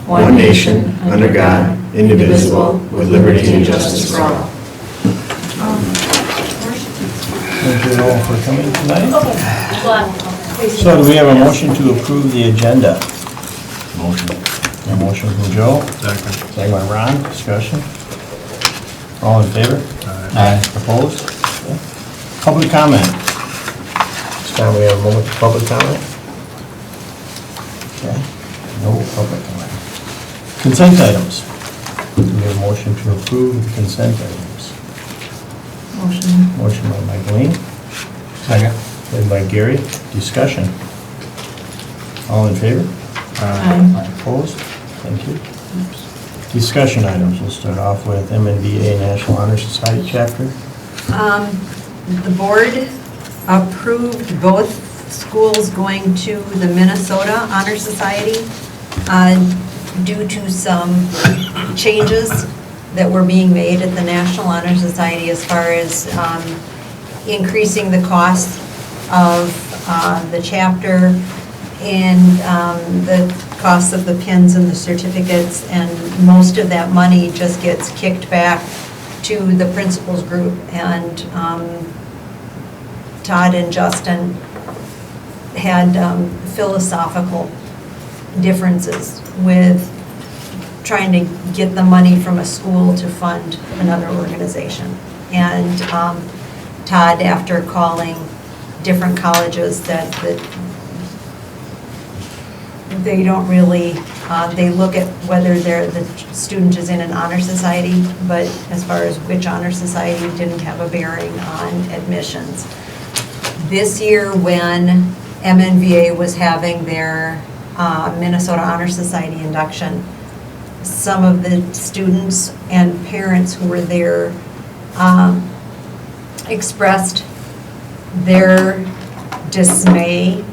one nation, under God, indivisible, with liberty and justice for all. Thank you all for coming tonight. So do we have a motion to approve the agenda? Motion. A motion from Joe, Second. second by Ron, discussion. All in favor? Aye. Opposed? Okay. Public comment. This time we have a moment for public comment. Okay, no public comment. Consent items. We have a motion to approve the consent items. Motion. Motion by Michaeline. Second. Second by Gary. Discussion. All in favor? Aye. Opposed? Thank you. Discussion items. We'll start off with MNVA National Honor Society chapter. The board approved both schools going to the Minnesota Honor Society due to some changes that were being made at the National Honor Society as far as increasing the cost of the chapter and the cost of the pins and the certificates, and most of that money just gets kicked back to the principals group. And Todd and Justin had philosophical differences with trying to get the money from a school to fund another organization. And Todd, after calling different colleges, that they don't really, they look at whether the student is in an honor society, but as far as which honor society didn't have a bearing on admissions. This year, when MNVA was having their Minnesota Honor Society induction, some of the students and parents who were there expressed their dismay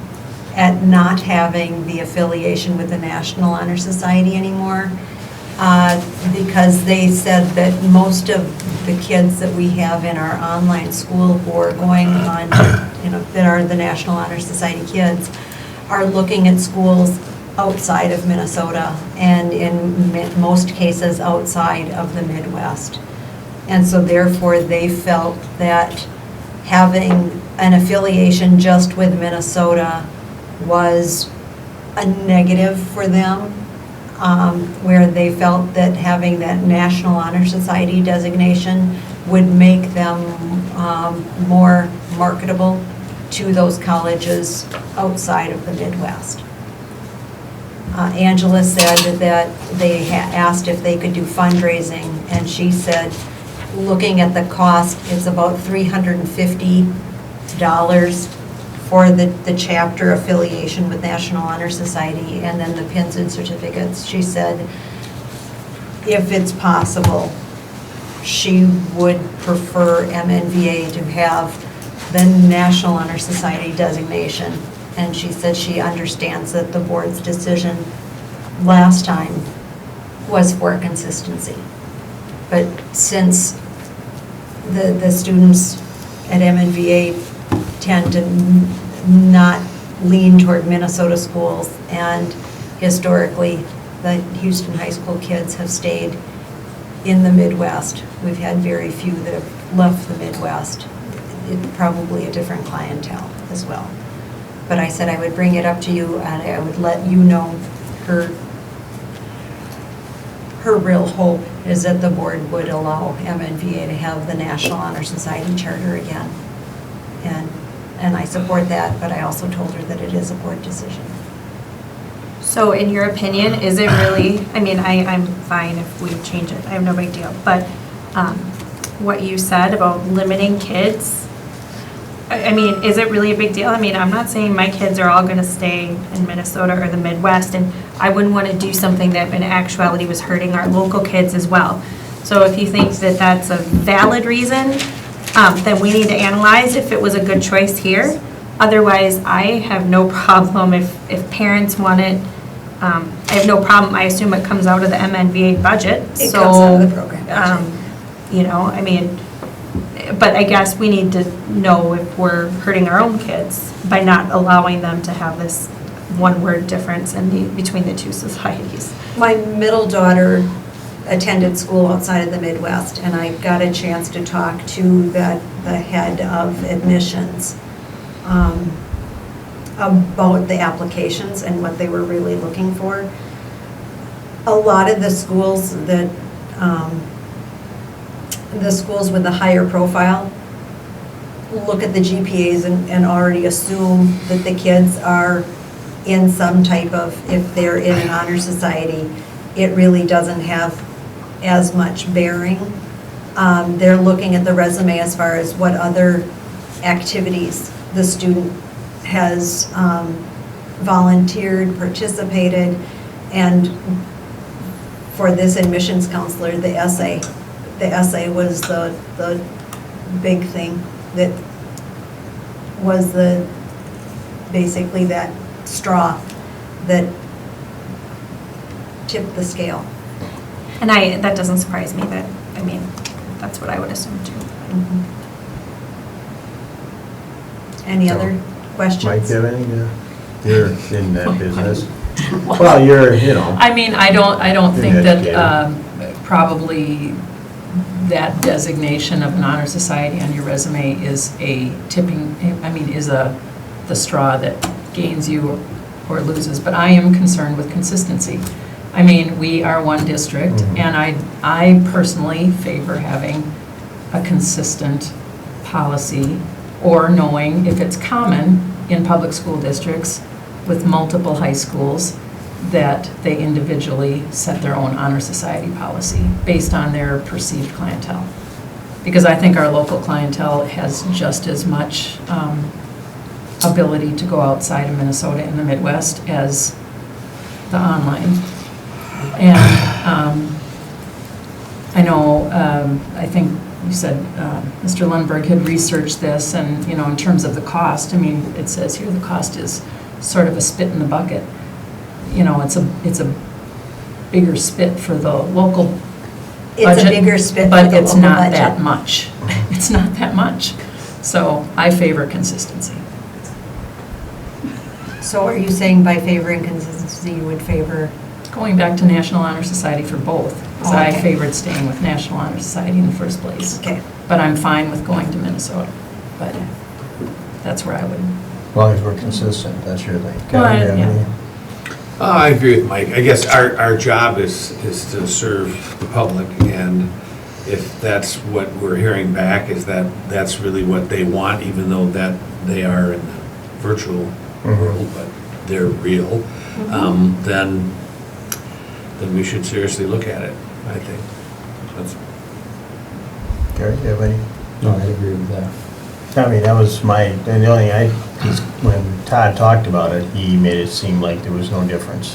at not having the affiliation with the National Honor Society anymore, because they said that most of the kids that we have in our online school who are going on, that are the National Honor Society kids, are looking at schools outside of Minnesota, and in most cases outside of the Midwest. And so therefore they felt that having an affiliation just with Minnesota was a negative for them, where they felt that having that National Honor Society designation would make them more marketable to those colleges outside of the Midwest. Angela said that they asked if they could do fundraising, and she said, looking at the cost, it's about $350 for the chapter affiliation with National Honor Society, and then the pins and certificates. She said, if it's possible, she would prefer MNVA to have the National Honor Society designation. And she said she understands that the board's decision last time was for consistency. But since the students at MNVA tend to not lean toward Minnesota schools, and historically the Houston high school kids have stayed in the Midwest. We've had very few that have left the Midwest. It's probably a different clientele as well. But I said I would bring it up to you, and I would let you know her real hope is that the board would allow MNVA to have the National Honor Society charter again. And I support that, but I also told her that it is a board decision. So in your opinion, is it really, I mean, I'm fine if we change it, I have no big deal, but what you said about limiting kids, I mean, is it really a big deal? I mean, I'm not saying my kids are all going to stay in Minnesota or the Midwest, and I wouldn't want to do something that in actuality was hurting our local kids as well. So if you think that that's a valid reason, then we need to analyze if it was a good choice here. Otherwise, I have no problem if parents want it. I have no problem. I assume it comes out of the MNVA budget. It comes out of the program budget. I mean, but I guess we need to know if we're hurting our own kids by not allowing them to have this one-word difference between the two societies. My middle daughter attended school outside of the Midwest, and I got a chance to talk to the head of admissions about the applications and what they were really looking for. A lot of the schools that, the schools with a higher profile look at the GPAs and already assume that the kids are in some type of, if they're in an honor society, it really doesn't have as much bearing. They're looking at the resume as far as what other activities the student has volunteered, participated, and for this admissions counselor, the essay was the big thing that was basically that straw that tipped the scale. And that doesn't surprise me, that's what I would assume too. Any other questions? Mike, do you have anything? You're in that business. Well, you're, I mean, I don't think You're that educated. probably that designation of an honor society on your resume is the straw that gains you or loses. But I am concerned with consistency. I mean, we are one district, and I personally favor having a consistent policy, or knowing if it's common in public school districts with multiple high schools that they individually set their own honor society policy based on their perceived clientele. Because I think our local clientele has just as much ability to go outside of Minnesota in the Midwest as the online. And I know, I think you said Mr. Lundberg had researched this, and, in terms of the cost, I mean, it says here the cost is sort of a spit in the bucket. It's a bigger spit for the local budget. It's a bigger spit for but the it's local not budget. that much. It's not that much. So I favor consistency. So are you saying by favoring consistency, you would favor? Going back to National Honor Society for both, because Oh, I okay. favored staying with National Honor Society in the first place. Okay. But I'm fine with going to Minnesota. But that's where I would. as long as we're consistent, that's your thing. Well, Kevin, do you have yeah. any? I agree with Mike. I guess our job is to serve the public, and if that's what we're hearing back, is that that's really what they want, even though that they are in the virtual world, but they're real, then we should seriously look at it, I think. That's- Gary, do you have any? No, I agree with that. I mean, that was and the only thing when Todd talked about it, he made it seem like there was no difference.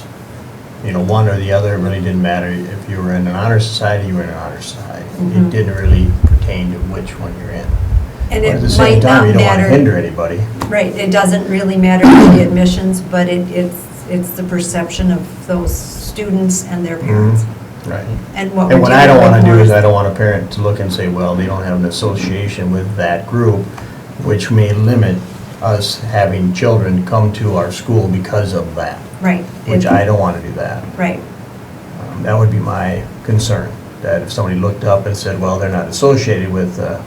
One or the other, it really didn't matter. If you were in an honor society, you were in an honor society. It didn't really pertain to which one you're in. And But it at the same might time, not you don't want to matter. hinder anybody. Right, it doesn't really matter for the admissions, but it's the perception of those students and their parents. Right. And what we're And what I don't dealing want to with do is more I don't want a parent to look and say, well, they don't have an association with that group, which may limit us having children come to our school because of that, Right. which I don't want to do that. Right, That would be my concern, that if somebody looked up and said, well, they're not associated with the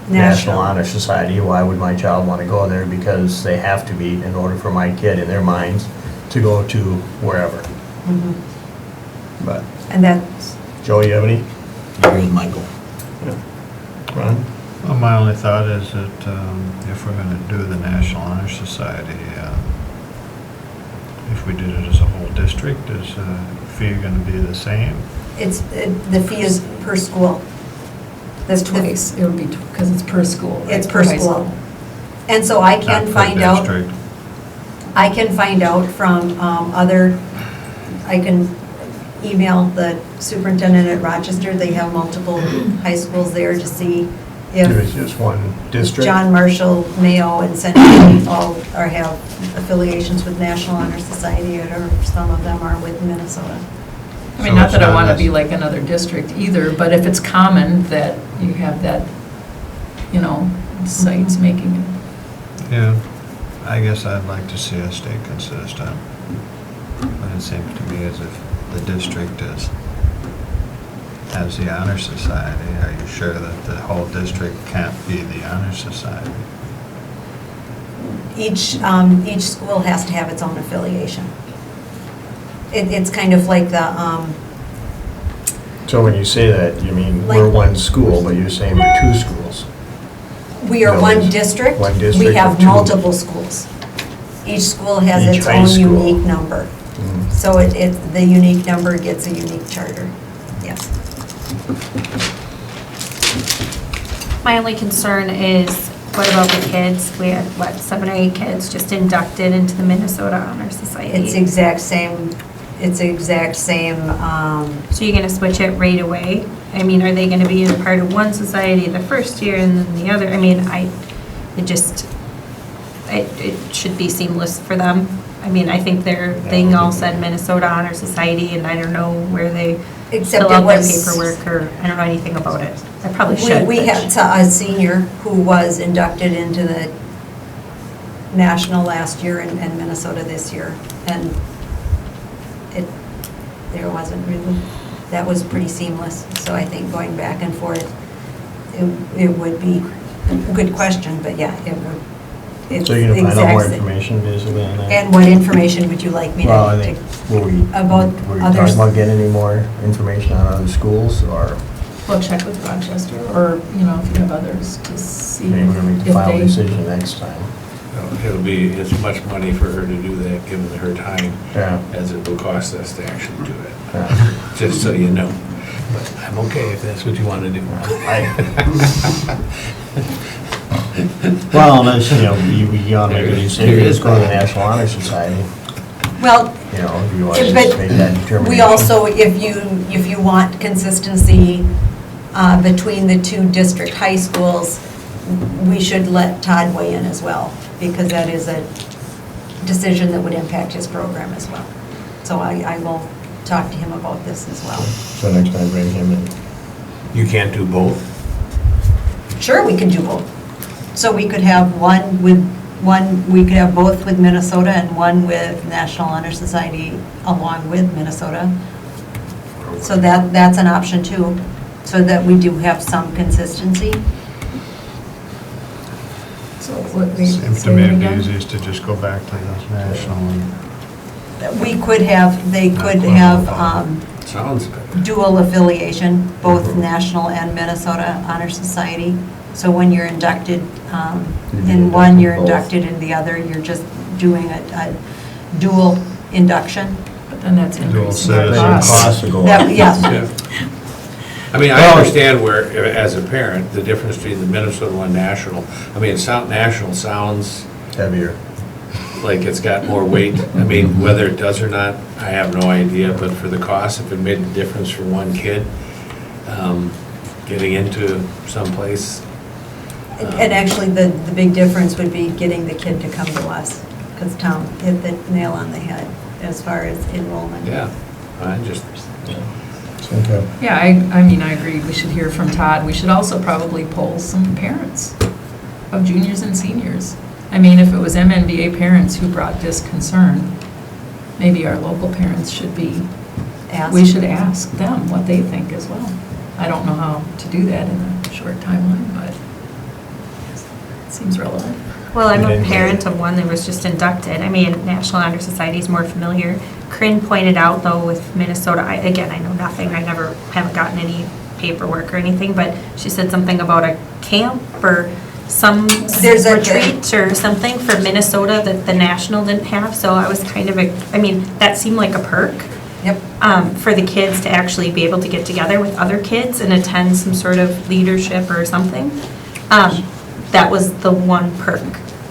National Honor Society, why would my child want to go there? Because they have to be in order for my kid, in their minds, to go to wherever. But, and that's, Joe, you have any? Agree with Michael. Ron? Well, my only thought is that if we're going to do the National Honor Society, if we did it as a whole district, is the fee going to be the same? the fee is per school. That's twice. It would be, because it's per school. right? It's per high school. And so I Not can per find out. district. I can find out from I can email the superintendent at Rochester. They have multiple high schools there to see It was if just one district? John Marshall, Mayo, and Century all have affiliations with National Honor Society, or some of them are with Minnesota. I mean, So not it's that I not want to as- be like another district either, but if it's common that you have that, sites making it. Yeah, I guess I'd like to see us stay consistent. But it seems to me as if the district has the honor society. Are you sure that the whole district can't be the honor society? Each school has to have its own affiliation. It's kind of like the, So when you say that, you mean we're Like- one school, but you're saying we're two schools. we are No, one it's district. one We district have with two. multiple schools. Each school has Each its high own school. unique number. Mhm. So the unique number gets a unique charter, yes. My only concern is, what about the kids? We had, 7 or 8 kids just inducted into the Minnesota Honor Society. It's exact same, So you're gonna switch it right away? I mean, are they gonna be a part of one society the first year and then the other? I mean, it should be seamless for them. I mean, I think their thing all said Minnesota Honor Society, and I don't know where they except fill it out their was. paperwork, or I don't know anything about it. I probably should. We but- had a senior who was inducted into the national last year and Minnesota this year. And there wasn't really, that was pretty seamless. So I think going back and forth, it would be a good question, but yeah, it would. It's So you're gonna find out more exact same. information basically on that? And what information would you like me Well, I to? think, were we About talking others? about getting any more information on other schools, or Well, check with Rochester, or, you know, if you have others, to see maybe we're gonna make the if final they. decision next time? It'll be as much money for her to do that, given her time, Yeah. as it will cost us to actually do it, Yeah. just so you know. But I'm okay if that's what you want to do. Well, unless, you know, you wanna make a There decision, is- let's go to the National Honor Society, Well, you know, if you want to but just make that determination. we also, if you want consistency between the two district high schools, we should let Todd weigh in as well, because that is a decision that would impact his program as well. So I will talk to him about this as well. So next time, bring him in. You can't do both? Sure, we can do both. So we could have we could have both with Minnesota and one with National Honor Society along with Minnesota. So that's an option too, so that we do have some consistency. So what, we Seems say to me it it'd be again? easiest to just go back to the national and We could have, they could have Sounds better. dual affiliation, both National and Minnesota Honor Society. So when you're inducted in one, you're inducted in the other, you're just doing a dual induction. But then that's Dual increasing our citizen costs. Costs will go That- up. Yes, I mean, I Well- understand where, as a parent, the difference between the Minnesota one national. I mean, national sounds Heavier. like it's got more weight. I mean, whether it does or not, I have no idea, but for the cost, if it made a difference for one kid, getting into someplace. and actually, the big difference would be getting the kid to come to us, because Tom hit the nail on the head as far as enrollment. Yeah, I just, Okay. Yeah, I mean, I agree, we should hear from Todd. We should also probably poll some parents of juniors and seniors. I mean, if it was MNBA parents who brought this concern, maybe our local parents should be, Ask. we should ask them what they think as well. I don't know how to do that in a short timeline, but it seems relevant. Well, I'm We a didn't get parent it. of one that was just inducted. I mean, National Honor Society is more familiar. Corinne pointed out, though, with Minnesota, again, I know nothing, I haven't gotten any paperwork or anything, but she said something about a camp or some There's a- retreat or something for Minnesota that the National didn't have, so I was kind of, I mean, that seemed like a perk. Yep. For the kids to actually be able to get together with other kids and attend some sort of leadership or something. That was the one perk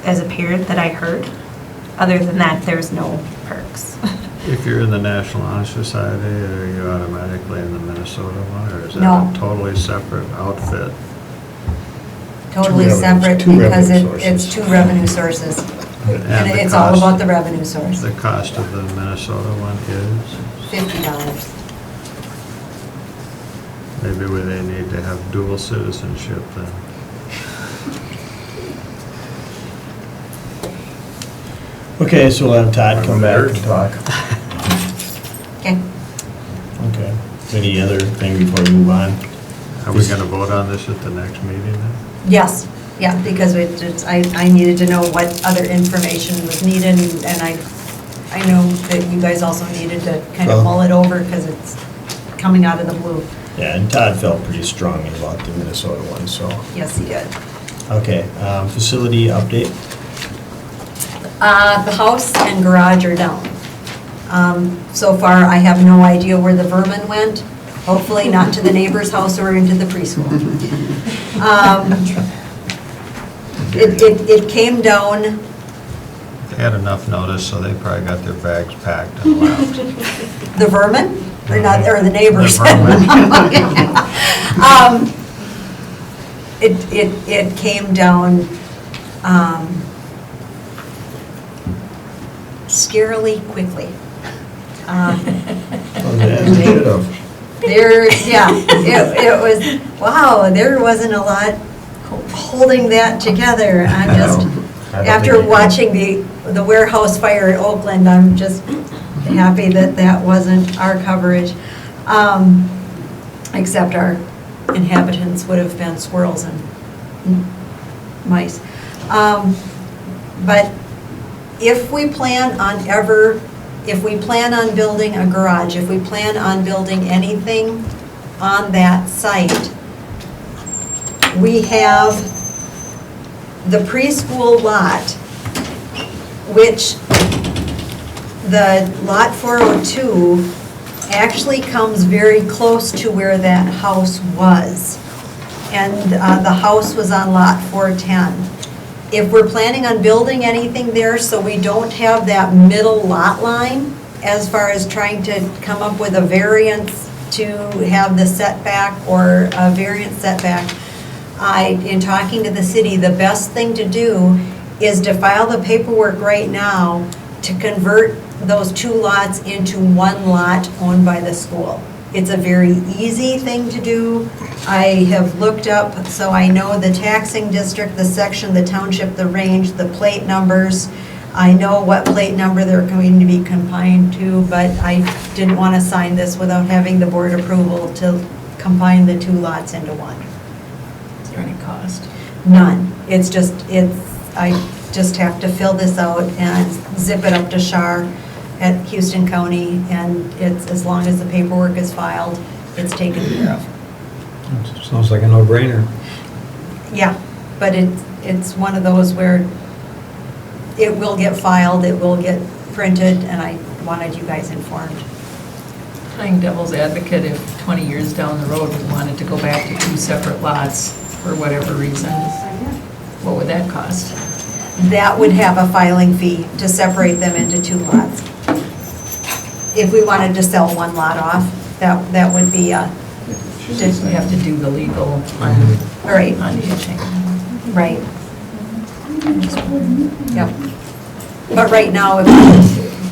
as a parent that I heard. Other than that, there's no perks. if you're in the National Honor Society, are you automatically in the Minnesota one, or is that No. a totally separate outfit? Totally Two revenue- separate, two because revenue it's sources. two revenue sources. And the it's all cost- about the revenue source, The cost of the Minnesota one is, $50. maybe where they need to have dual citizenship then. Okay, so we'll have Todd come back and talk. Okay. Okay. Any other thing before we move on? Are we gonna vote on this at the next meeting then? Yes, yeah, because I needed to know what other information was needed, and I know that you guys also needed to kind of mull it over, because it's coming out of the blue. Yeah, and Todd felt pretty strongly about the Minnesota one, so. Yes, he did. Okay, facility update? The house and garage are down. So far, I have no idea where the vermin went. Hopefully not to the neighbor's house or into the preschool. It came down, They had enough notice, so they probably got their bags packed and left. the vermin, or not, or the neighbors. The vermin. It came down scarily quickly. Well, as it should have. It was, wow, there wasn't a lot holding that together. I'm just, after watching the warehouse fire at Oakland, I'm just happy that that wasn't our coverage. Except our inhabitants would have been squirrels and mice. But if we plan on building a garage, if we plan on building anything on that site, we have the preschool lot, which the lot 402 actually comes very close to where that house was. And the house was on lot 410. If we're planning on building anything there, so we don't have that middle lot line, as far as trying to come up with a variance to have the setback or a variance setback, in talking to the city, the best thing to do is to file the paperwork right now to convert those two lots into one lot owned by the school. It's a very easy thing to do. I have looked up, so I know the taxing district, the section, the township, the range, the plate numbers. I know what plate number they're going to be confined to, but I didn't want to sign this without having the board approval to combine the two lots into one. Is there any cost? None. I just have to fill this out and zip it up to SHAR at Houston County, and it's, as long as the paperwork is filed, it's taken care of. Sounds like a no-brainer. Yeah, but it's one of those where it will get filed, it will get printed, and I wanted you guys informed. Playing devil's advocate, if 20 years down the road we wanted to go back to two separate lots for whatever reason, what would that cost? That would have a filing fee to separate them into two lots. If we wanted to sell one lot off, that would be a, Just we have to do the legal right, unhitching. right. Yep. But right now, if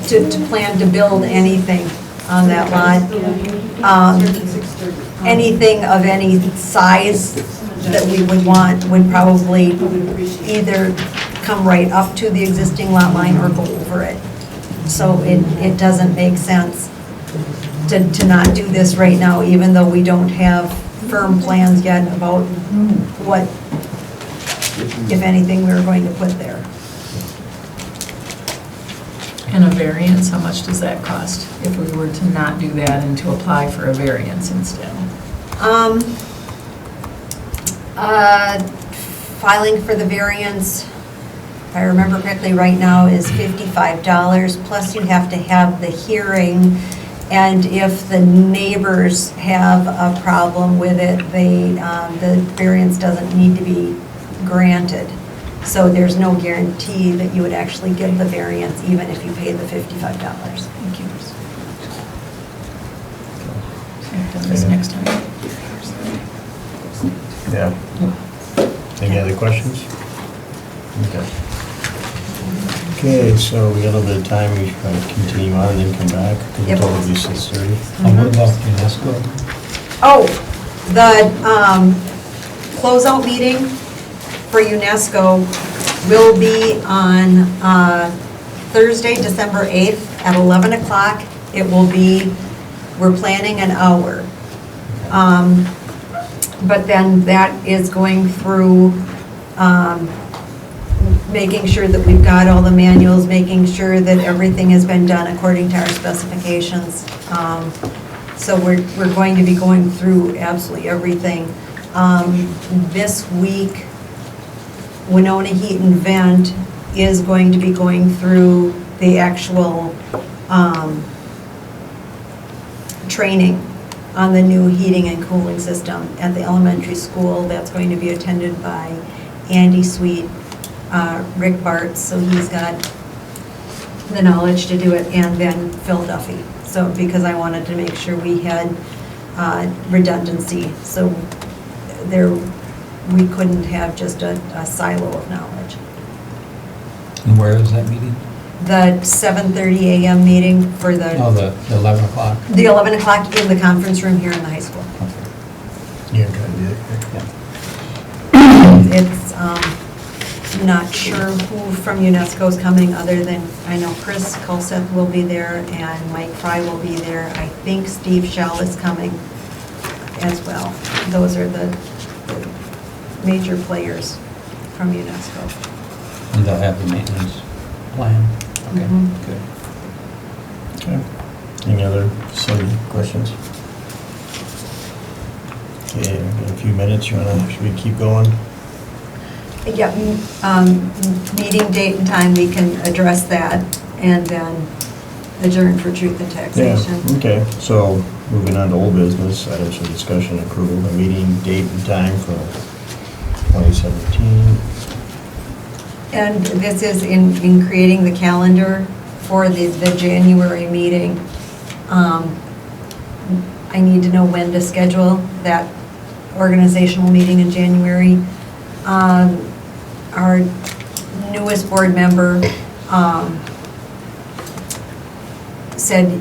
to plan to build anything on that lot, anything of any size that we would want would probably either come right up to the existing lot line or go over it. So it doesn't make sense to not do this right now, even though we don't have firm plans yet about what, if anything, we're going to put there. And a variance, how much does that cost if we were to not do that and to apply for a variance instead? Filing for the variance, if I remember correctly, right now is $55, plus you have to have the hearing, and if the neighbors have a problem with it, the variance doesn't need to be granted. So there's no guarantee that you would actually give the variance, even if you paid the $55. Thank you. I've done this next time. Yeah. Any other questions? Okay. Okay, so we got a little bit of time, we should probably continue on and then come back, because we Yep. told you 6:30. And what about UNESCO? Oh, the closeout meeting for UNESCO will be on Thursday, December 8th at 11 o'clock. It will be, we're planning an hour. But then that is going through making sure that we've got all the manuals, making sure that everything has been done according to our specifications. So we're going to be going through absolutely everything. This week, Winona Heat and Vent is going to be going through the actual training on the new heating and cooling system at the elementary school. That's going to be attended by Andy Sweet, Rick Bartz, so he's got the knowledge to do it, and then Phil Duffy. So, because I wanted to make sure we had redundancy, so we couldn't have just a silo of knowledge. And where is that meeting? The 7:30 a.m. meeting for the, Oh, the 11 o'clock? the 11 o'clock in the conference room here in the high school. Yeah, try to do it. It's, not sure who from UNESCO is coming, other than, I know Chris Colseth will be there, and Mike Fry will be there. I think Steve Shell is coming as well. Those are the major players from UNESCO. And they'll have the maintenance plan? Okay, Mhm. good. Okay. Any other silly questions? Okay, we've got a few minutes, should we keep going? Yeah, meeting date and time, we can address that, and then adjourn for truth and taxation. Yeah, okay, so moving on to old business, items for discussion and approval, the meeting date and time for 2017. And this is in creating the calendar for the January meeting. I need to know when to schedule that organizational meeting in January. Our newest board member said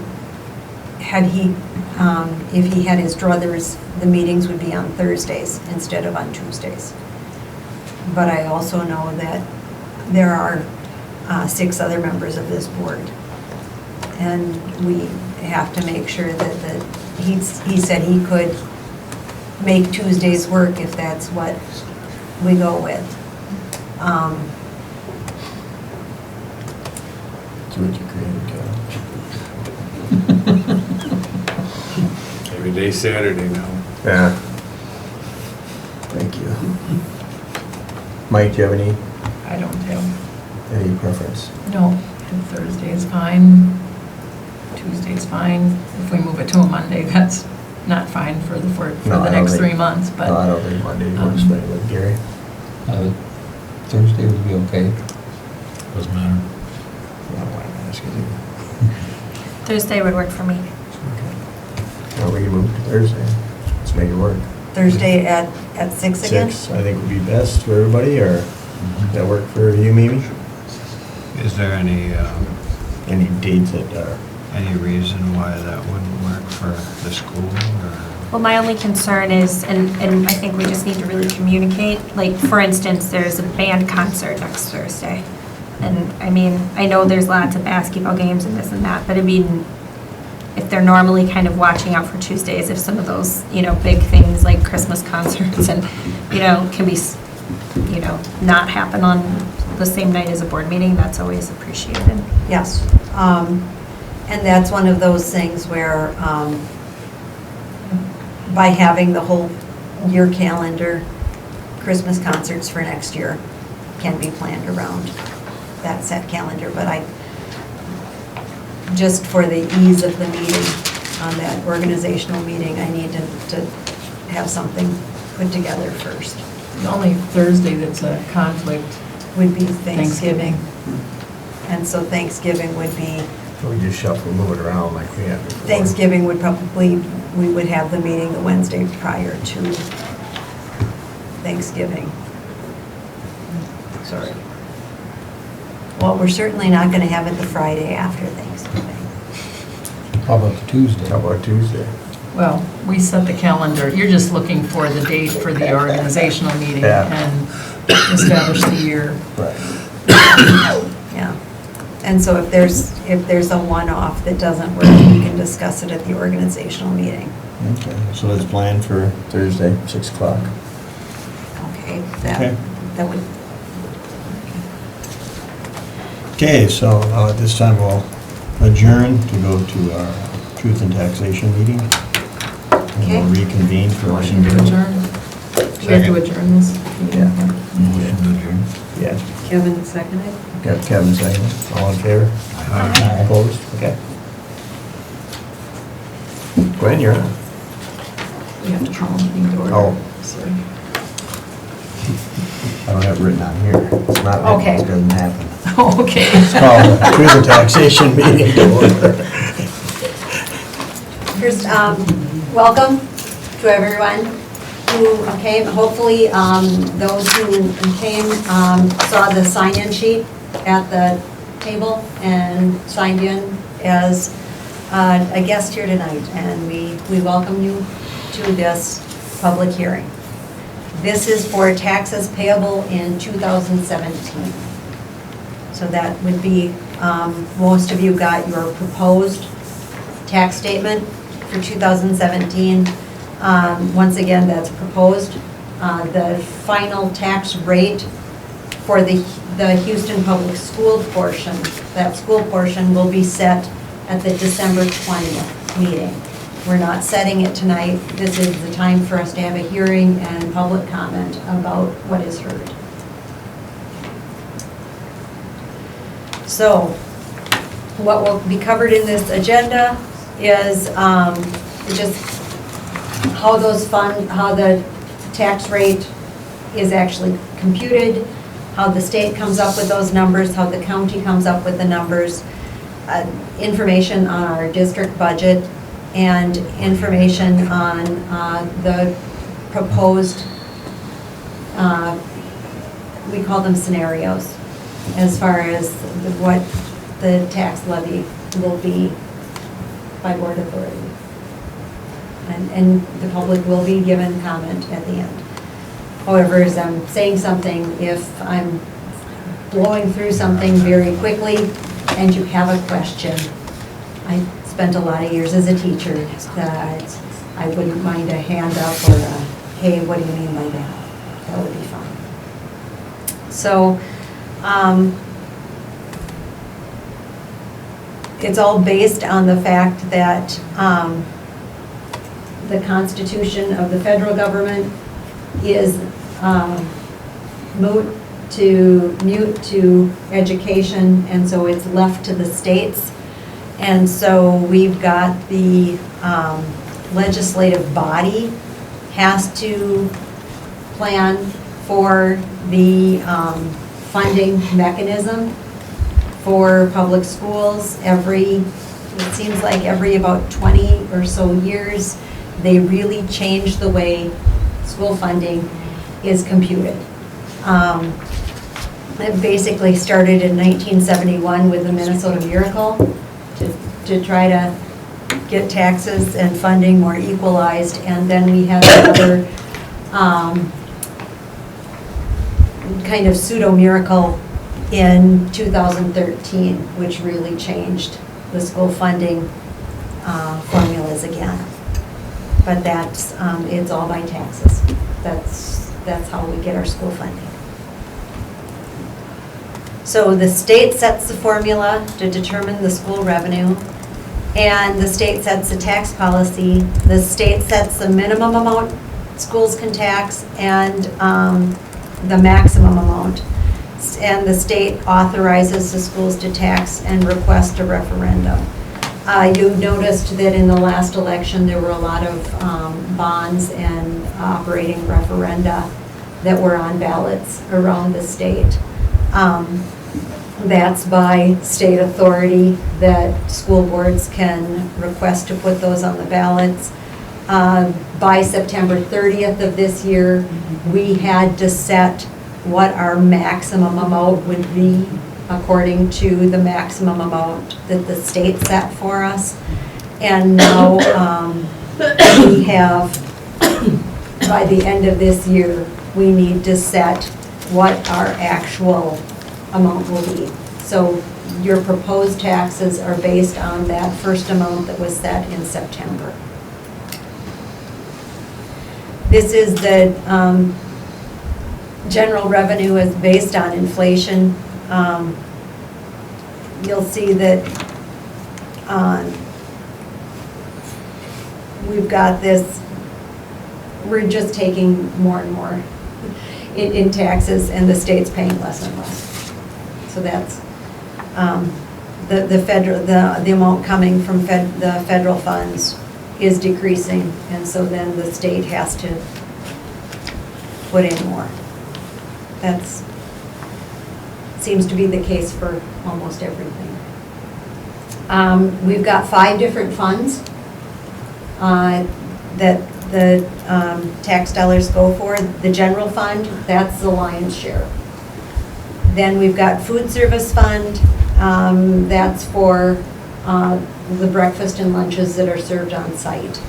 if he had his druthers, the meetings would be on Thursdays instead of on Tuesdays. But I also know that there are 6 other members of this board. And we have to make sure that he said he could make Tuesdays work if that's what we go with. See what you created, Kevin. Every day Saturday now. Yeah. Thank you. Mike, do you have any I don't have, preference? no, Thursday is fine, Tuesday is fine. If we move it to a Monday, that's not fine for No, the I don't next think- 3 months, but. No, I don't think Monday works, but with Gary. Thursday would be okay. Doesn't matter. No, I'm asking you. Thursday would work for me. Well, we can move to Thursday. Let's make it work. Thursday at 6 again? 6, I think would be best for everybody, or does that work for you, Mimi? Is there any Dates that are, any reason why that wouldn't work for the school, or? Well, my only concern is, and I think we just need to really communicate, like, for instance, there's a band concert next Thursday. And, I mean, I know there's lots of basketball games and this and that, but I mean, if they're normally kind of watching out for Tuesdays, if some of those, big things like Christmas concerts and, can be, not happen on the same night as a board meeting, that's always appreciated. Yes. And that's one of those things where by having the whole year calendar, Christmas concerts for next year can be planned around that set calendar. But just for the ease of the meeting, on that organizational meeting, I need to have something put together first. The only Thursday that's a conflict, Would be Thanksgiving. Thanksgiving. And so Thanksgiving would be, we just shuffle, move it around like we had before. Thanksgiving would probably, we would have the meeting the Wednesday prior to Thanksgiving. Sorry. Well, we're certainly not going to have it the Friday after Thanksgiving. How about the Tuesday? How about Tuesday? well, we set the calendar. You're just looking for the date for the organizational meeting Yeah. and establish the year. Right. Yeah. And so if there's a one-off that doesn't work, we can discuss it at the organizational meeting. Okay, so let's plan for Thursday, 6 o'clock. Okay, Okay. that would, Okay, so at this time we'll adjourn to go to our Truth and Taxation meeting. And Okay. we'll reconvene for. Motion to adjourn. Do we have to adjourn this? Yeah, Kevin seconded? got Kevin second. All in favor? Aye. Opposed? Okay. Gwen, you're on. We have to call a meeting to order. Oh. Sorry. I don't have it written on here. It's not written, Okay. it doesn't happen. Oh, okay. It's called Truth and Taxation meeting to order. First, welcome to everyone who came. Hopefully, those who came saw the sign-in sheet at the table and signed in as a guest here tonight. And we welcome you to this public hearing. This is for taxes payable in 2017. So that would be, most of you got your proposed tax statement for 2017. Once again, that's proposed. The final tax rate for the Houston Public School portion, that school portion will be set at the December 20th meeting. We're not setting it tonight. This is the time for us to have a hearing and public comment about what is heard. So, what will be covered in this agenda is just how the tax rate is actually computed, how the state comes up with those numbers, how the county comes up with the numbers, information on our district budget, and information on the proposed, we call them scenarios, as far as what the tax levy will be by board authority. And the public will be given comment at the end. However, as I'm saying something, if I'm blowing through something very quickly and you have a question, I spent a lot of years as a teacher, that I wouldn't mind a hand up or a, hey, what do you mean by that? That would be fine. So, it's all based on the fact that the Constitution of the federal government is mute to education, and so it's left to the states. And so we've got the legislative body has to plan for the funding mechanism for public schools. It seems like every about 20 or so years, they really change the way school funding is computed. It basically started in 1971 with the Minnesota Miracle to try to get taxes and funding more equalized, and then we had another kind of pseudo miracle in 2013, which really changed the school funding formulas again. But that's, it's all by taxes. That's how we get our school funding. So the state sets the formula to determine the school revenue, and the state sets the tax policy. The state sets the minimum amount schools can tax and the maximum amount. And the state authorizes the schools to tax and request a referendum. You noticed that in the last election, there were a lot of bonds and operating referenda that were on ballots around the state. That's by state authority that school boards can request to put those on the ballots. By September 30th of this year, we had to set what our maximum amount would be according to the maximum amount that the state set for us. And now we have, by the end of this year, we need to set what our actual amount will be. So your proposed taxes are based on that first amount that was set in September. This is the general revenue is based on inflation. You'll see that we've got this, we're just taking more and more in taxes, and the state's paying less and less. So that's the amount coming from the federal funds is decreasing, and so then the state has to put in more. That's, seems to be the case for almost everything. We've got 5 different funds that the tax dollars go for. The general fund, that's the lion's share. Then we've got food service fund, that's for the breakfast and lunches that are served on site.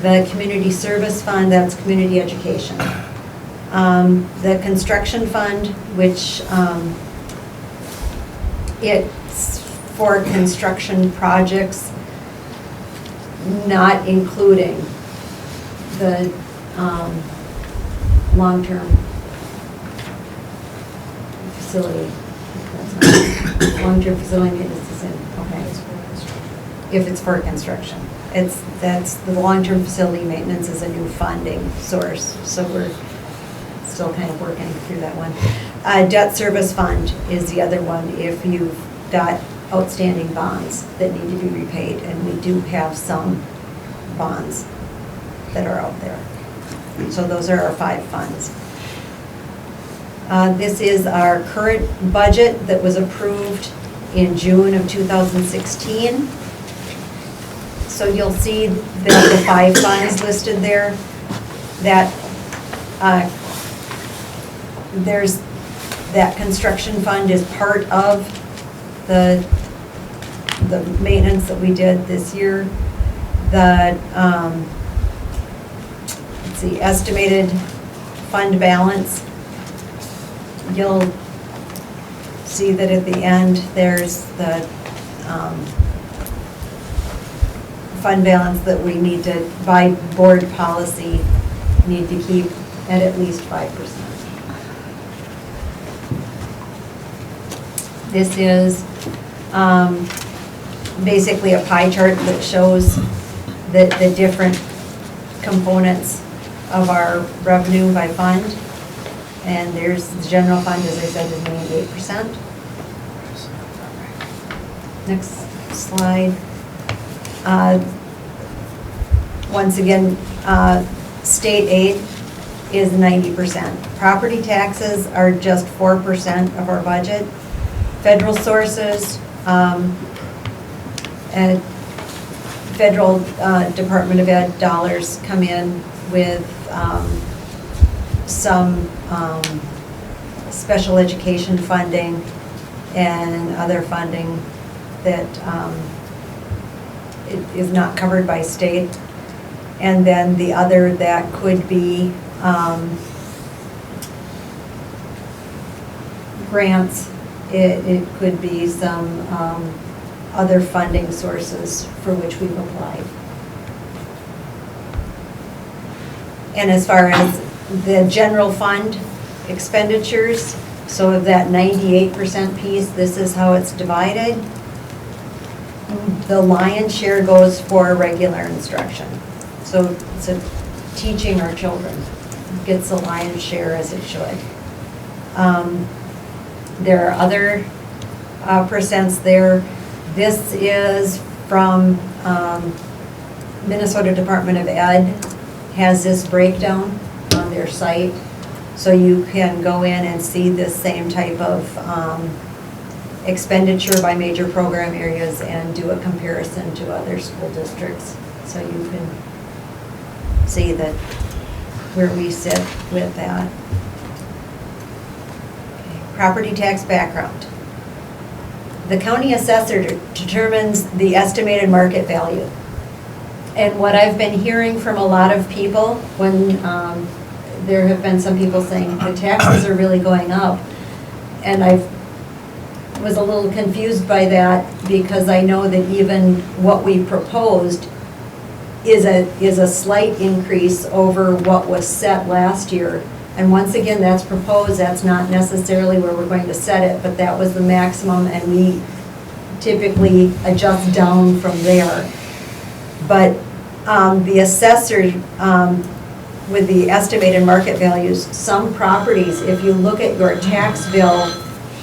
The community service fund, that's community education. The construction fund, which it's for construction projects, not including the long-term facility. Long-term facility maintenance is in, okay. If it's for construction. That's, the long-term facility maintenance is a new funding source, so we're still kind of working through that one. Debt service fund is the other one if you've got outstanding bonds that need to be repaid, and we do have some bonds that are out there. So those are our 5 funds. This is our current budget that was approved in June of 2016. So you'll see the 5 funds listed there. That there's that construction fund is part of the maintenance that we did this year. The let's see, estimated fund balance. You'll see that at the end there's the fund balance that we need to, by board policy, need to keep at least 5%. This is basically a pie chart that shows the different components of our revenue by fund. And there's the general fund, as I said, is 98%. Next slide. Once again, state aid is 90%. Property taxes are just 4% of our budget. Federal sources, and federal Department of Ed dollars come in with some special education funding and other funding that is not covered by state. And then the other that could be grants. It could be some other funding sources for which we've applied. And as far as the general fund expenditures, so of that 98% piece, this is how it's divided. The lion's share goes for regular instruction. So teaching our children gets the lion's share as it should. There are other percents there. This is from Minnesota Department of Ed, has this breakdown on their site. So you can go in and see this same type of expenditure by major program areas and do a comparison to other school districts. So you can see that where we sit with that. Property tax background. The county assessor determines the estimated market value. And what I've been hearing from a lot of people, when there have been some people saying the taxes are really going up, and I've was a little confused by that because I know that even what we proposed is a slight increase over what was set last year. And once again, that's proposed, that's not necessarily where we're going to set it, but that was the maximum, and we typically adjust down from there. But the assessor, with the estimated market values, some properties, if you look at your tax bill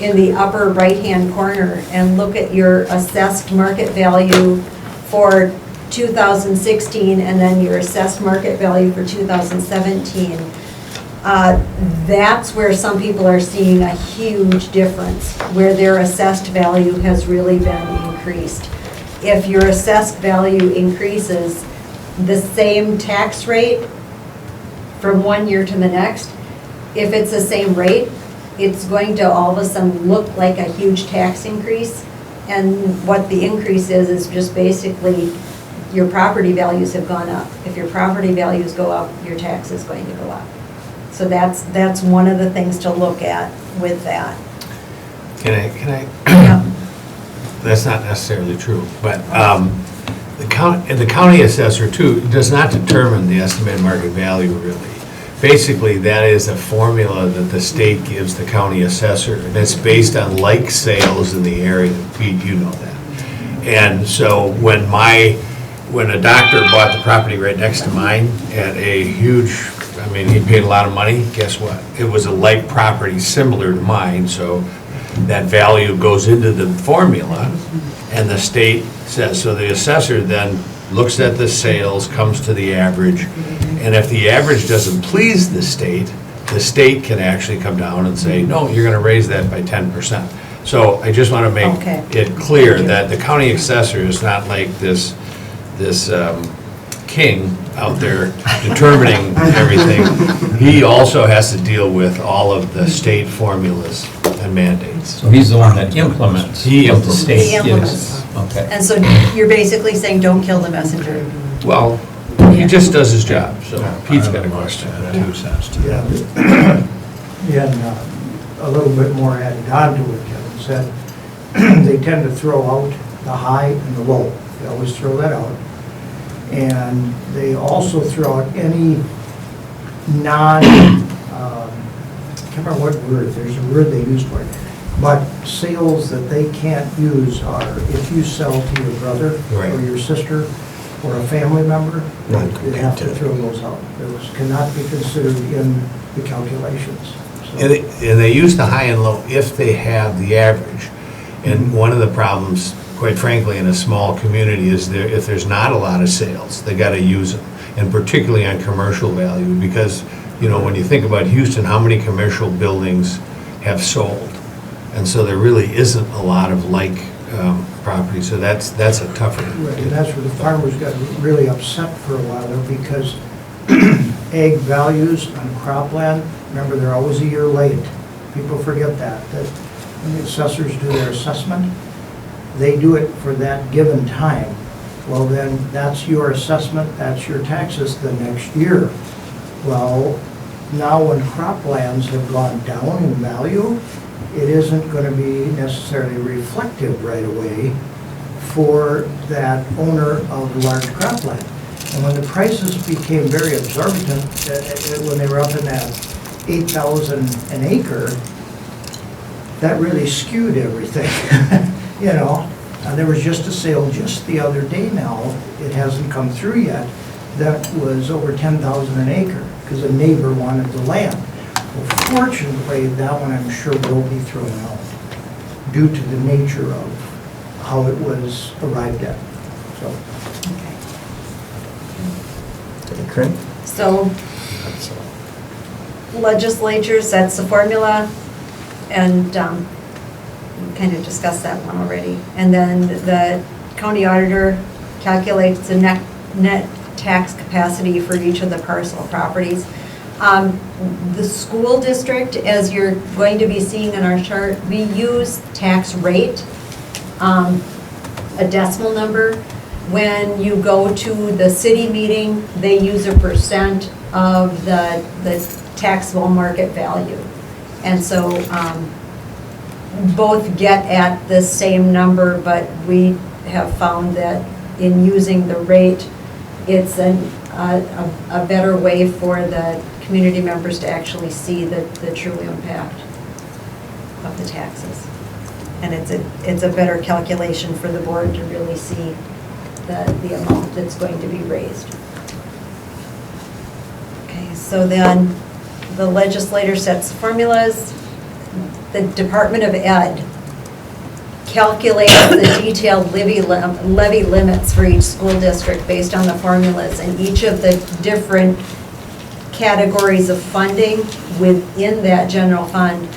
in the upper right-hand corner and look at your assessed market value for 2016 and then your assessed market value for 2017, that's where some people are seeing a huge difference, where their assessed value has really been increased. If your assessed value increases, the same tax rate from one year to the next, if it's the same rate, it's going to all of a sudden look like a huge tax increase. And what the increase is just basically your property values have gone up. If your property values go up, your tax is going to go up. So that's one of the things to look at with that. Can I, Yeah. that's not necessarily true, but the county assessor too does not determine the estimated market value really. Basically, that is a formula that the state gives the county assessor, and it's based on like sales in the area. Pete, you know that. And so when a doctor bought the property right next to mine at a huge, I mean, he paid a lot of money, guess what? It was a like property similar to mine, so that value goes into the formula, and the state says, so the assessor then looks at the sales, comes to the average, and if the average doesn't please the state can actually come down and say, no, you're gonna raise that by 10%. So I just wanna make Okay. it clear Thank you. that the county assessor is not like this king out there determining everything. He also has to deal with all of the state formulas and mandates. So he's the one that implements He what the state He implements. gives. Okay. And so you're basically saying, don't kill the messenger. Well, he just does his job, so Pete's got a question. Yeah, and a little bit more added on to what Kevin said. They tend to throw out the high and the low. They always throw that out. And they also throw out any I can't remember what word, there's a word they use for it, but sales that they can't use are if you sell to your brother Right. or your sister or a family member, Not you have to throw those out. Those cannot be considered in the calculations. So- And they use the high and low if they have the average. And one of the problems, quite frankly, in a small community is if there's not a lot of sales, they gotta use them. And particularly on commercial value, because, you know, when you think about Houston, how many commercial buildings have sold? And so there really isn't a lot of like property, so that's a tougher. Right, and that's where the farmers got really upset for a while there, because ag values on cropland, remember, they're always a year late. People forget that when the assessors do their assessment, they do it for that given time. Well, then, that's your assessment, that's your taxes the next year. Well, now when croplands have gone down in value, it isn't going to be necessarily reflective right away for that owner of large cropland. And when the prices became very exorbitant, when they were up in that 8,000 an acre, that really skewed everything, you know. There was just a sale just the other day now, it hasn't come through yet, that was over 10,000 an acre, because a neighbor wanted the land. Well, fortunately, that one I'm sure will be thrown out, due to the nature of how it was arrived at, so. Craig? So legislature sets the formula, and we kind of discussed that one already. And then the county auditor calculates the net tax capacity for each of the parcel properties. The school district, as you're going to be seeing in our chart, we use tax rate, a decimal number. When you go to the city meeting, they use a percent of the taxable market value. And so both get at the same number, but we have found that in using the rate, it's a better way for the community members to actually see the true impact of the taxes. And it's a better calculation for the board to really see the amount that's going to be raised. Okay, so then the legislator sets formulas. The Department of Ed calculates the detailed levy limits for each school district based on the formulas, and each of the different categories of funding within that general fund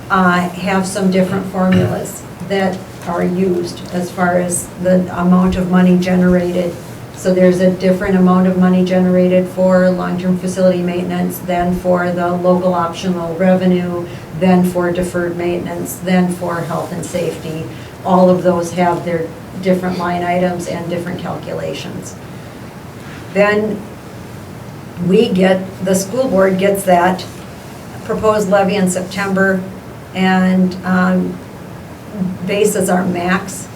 have some different formulas that are used as far as the amount of money generated. So there's a different amount of money generated for long-term facility maintenance than for the local optional revenue, then for deferred maintenance, then for health and safety. All of those have their different line items and different calculations. Then the school board gets that proposed levy in September and bases our max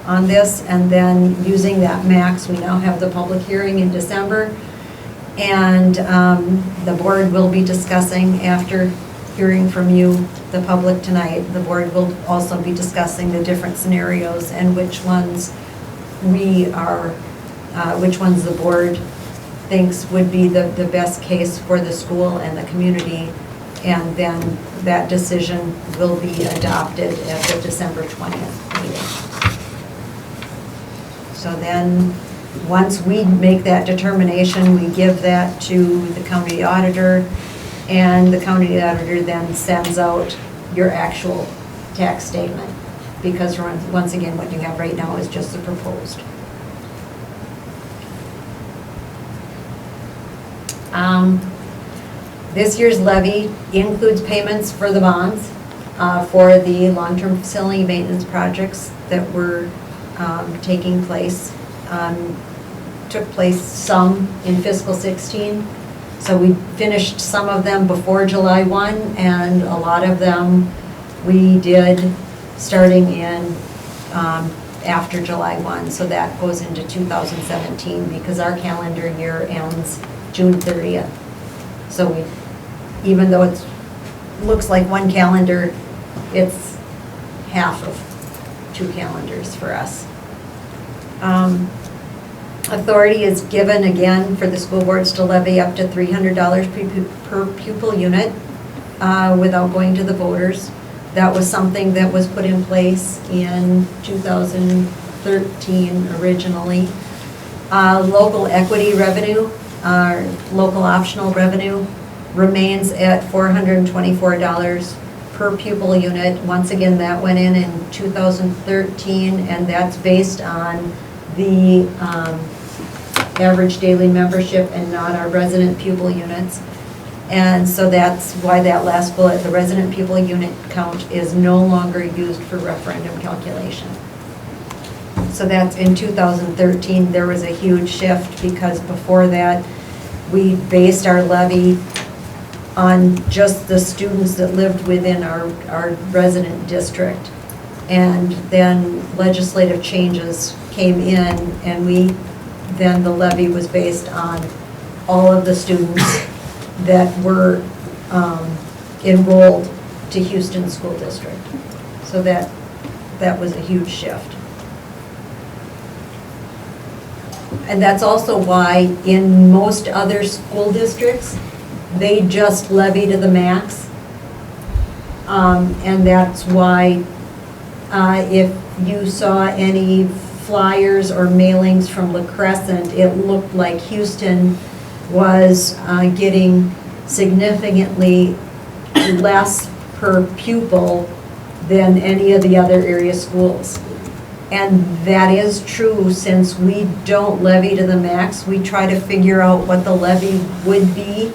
on this, and then using that max, we now have the public hearing in December. And the board will be discussing, after hearing from you, the public tonight, the board will also be discussing the different scenarios and which ones which ones the board thinks would be the best case for the school and the community. And then that decision will be adopted at the December 20th meeting. So then, once we make that determination, we give that to the county auditor, and the county auditor then sends out your actual tax statement, because once again, what you have right now is just the proposed. This year's levy includes payments for the bonds for the long-term facility maintenance projects that were taking place. Took place some in fiscal 16. So we finished some of them before July 1, and a lot of them we did starting in after July 1. So that goes into 2017 because our calendar year ends June 30th. So even though it looks like one calendar, it's half of 2 calendars for us. Authority is given again for the school boards to levy up to $300 per pupil unit without going to the voters. That was something that was put in place in 2013 originally. Local equity revenue, local optional revenue remains at $424 per pupil unit. Once again, that went in 2013, and that's based on the average daily membership and not our resident pupil units. And so that's why that last bullet, the resident pupil unit count, is no longer used for referendum calculation. So that's in 2013, there was a huge shift because before that, we based our levy on just the students that lived within our resident district. And then legislative changes came in, and then the levy was based on all of the students that were enrolled to Houston School District. So that was a huge shift. And that's also why in most other school districts, they just levy to the max. And that's why if you saw any flyers or mailings from La Crescent, it looked like Houston was getting significantly less per pupil than any of the other area schools. And that is true, since we don't levy to the max. We try to figure out what the levy would be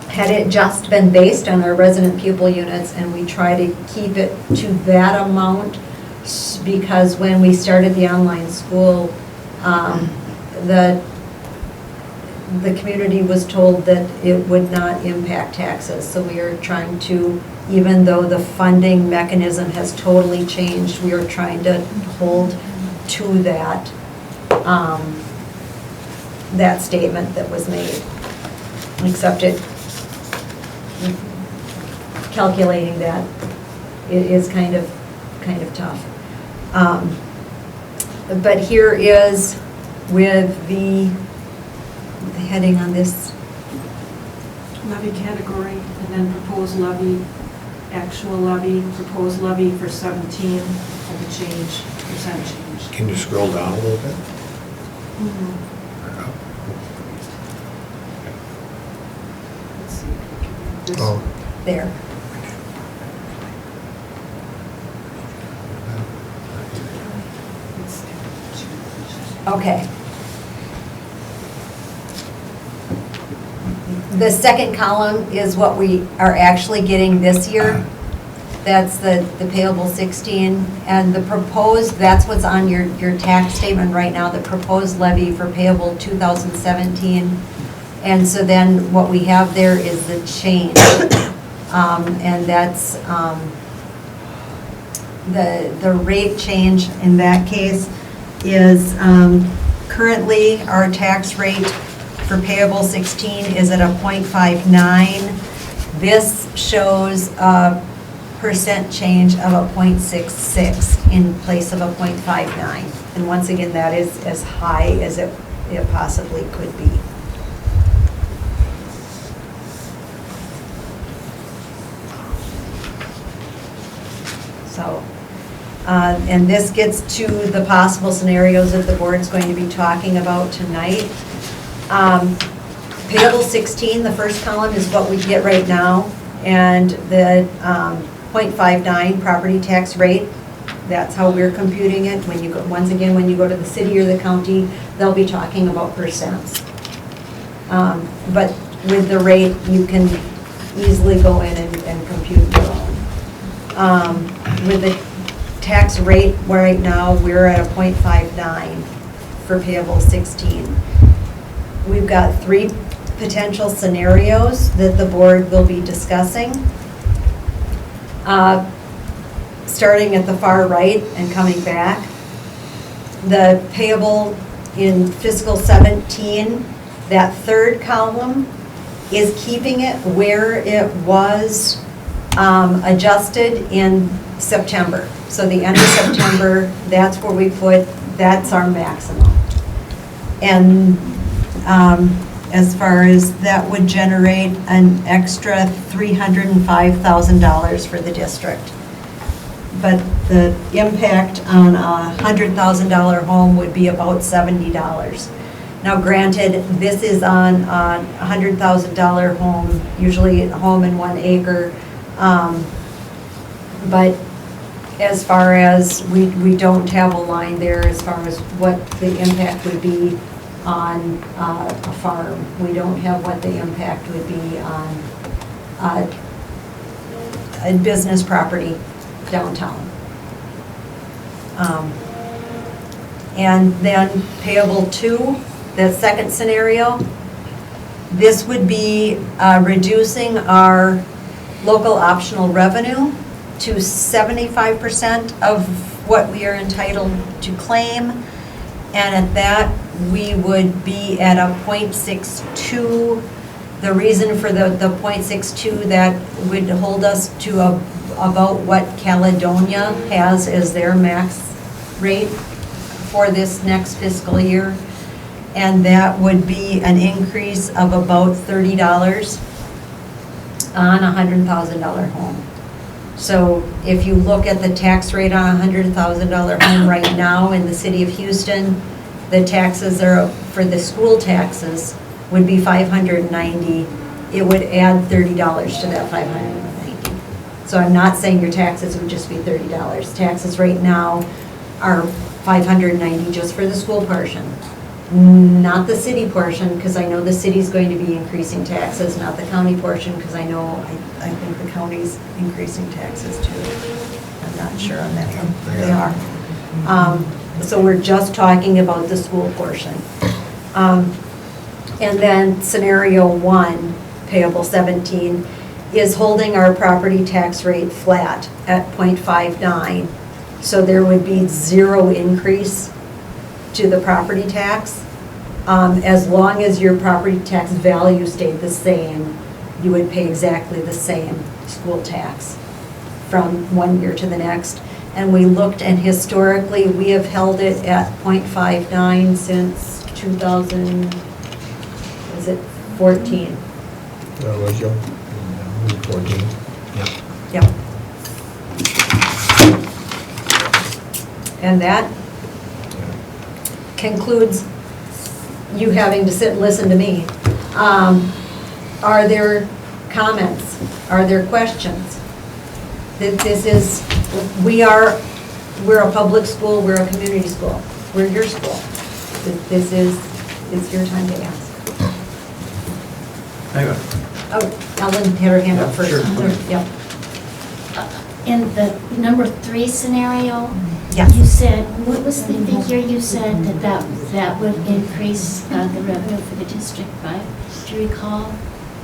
had it just been based on our resident pupil units, and we try to keep it to that amount, because when we started the online school, the community was told that it would not impact taxes. So we are trying to even though the funding mechanism has totally changed, we are trying to hold to that, that statement that was made. Except calculating that is kind of tough. But here is with the heading on this. Levy category, and then proposed levy, actual levy, proposed levy for 17, and the change, percent change. Can you scroll down a little bit? Let's see if we can read this. Oh, There. Okay. The second column is what we are actually getting this year. That's the payable 16, and the proposed, that's what's on your tax statement right now, the proposed levy for payable 2017. And so then what we have there is the change. And that's the rate change in that case is currently our tax rate for payable 16 is at a 0.59. This shows a percent change of a 0.66 in place of a 0.59. And once again, that is as high as it possibly could be. So, and this gets to the possible scenarios that the board's going to be talking about tonight. Payable 16, the first column is what we get right now, and the 0.59 property tax rate, that's how we're computing it. When you go, once again, when you go to the city or the county, they'll be talking about percents. But with the rate, you can easily go in and compute your own. With the tax rate, right now, we're at a 0.59 for payable 16. We've got 3 potential scenarios that the board will be discussing. Starting at the far right and coming back, the payable in fiscal 17, that third column is keeping it where it was adjusted in September. So the end of September, that's where we put, that's our maximum. And as far as that would generate an extra $305,000 for the district. But the impact on a $100,000 home would be about $70. Now granted, this is on a $100,000 home, usually a home in 1 acre. But as far as, we don't have a line there as far as what the impact would be on a farm. We don't have what the impact would be on a business property downtown. And then payable 2, that second scenario, this would be reducing our local optional revenue to 75% of what we are entitled to claim. And at that, we would be at a 0.62. The reason for the 0.62, that would hold us to about what Caledonia has as their max rate for this next fiscal year. And that would be an increase of about $30 on a $100,000 home. So if you look at the tax rate on a $100,000 home right now in the city of Houston, the taxes are, for the school taxes, would be $590. It would add $30 to that $590. So I'm not saying your taxes would just be $30. Taxes right now are $590 just for the school portion. Not the city portion, because I know the city's going to be increasing taxes, not the county portion, because I know, I think the county's increasing taxes too. I'm not sure on that one. They are. So we're just talking about the school portion. And then scenario 1, payable 17, is holding our property tax rate flat at .59. So there would be zero increase to the property tax. As long as your property tax value stayed the same, you would pay exactly the same school tax from one year to the next. And we looked, and historically, we have held it at .59 since 2014? That was your 14. Yep. And that concludes you having to sit and listen to me. Are there comments? Are there questions? This is, we're a public school, we're a community school, we're your school. This is, it's your time to ask. Oh, Ellen had her hand up first. Sure. Yep. In the number 3 scenario, Yes. you said, what was the figure you said that would increase the revenue for the district by? Do you recall?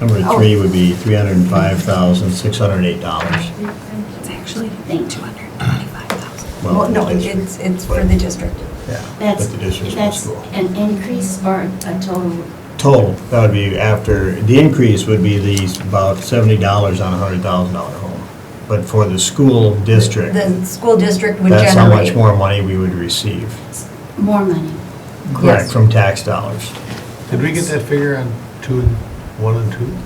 Number 3 would be $305,608. It's actually Thank you. 225,000. Well, no, the district. it's for the district. Yeah, That's, but the district's that's school. an increase or a total? Total, that would be after, the increase would be these about $70 on a $100,000 home. But for the school district, The school district would that's how much generate. more money we would receive. More money. Correct, Yes. from tax dollars. Did we get that figure on 1 and 2?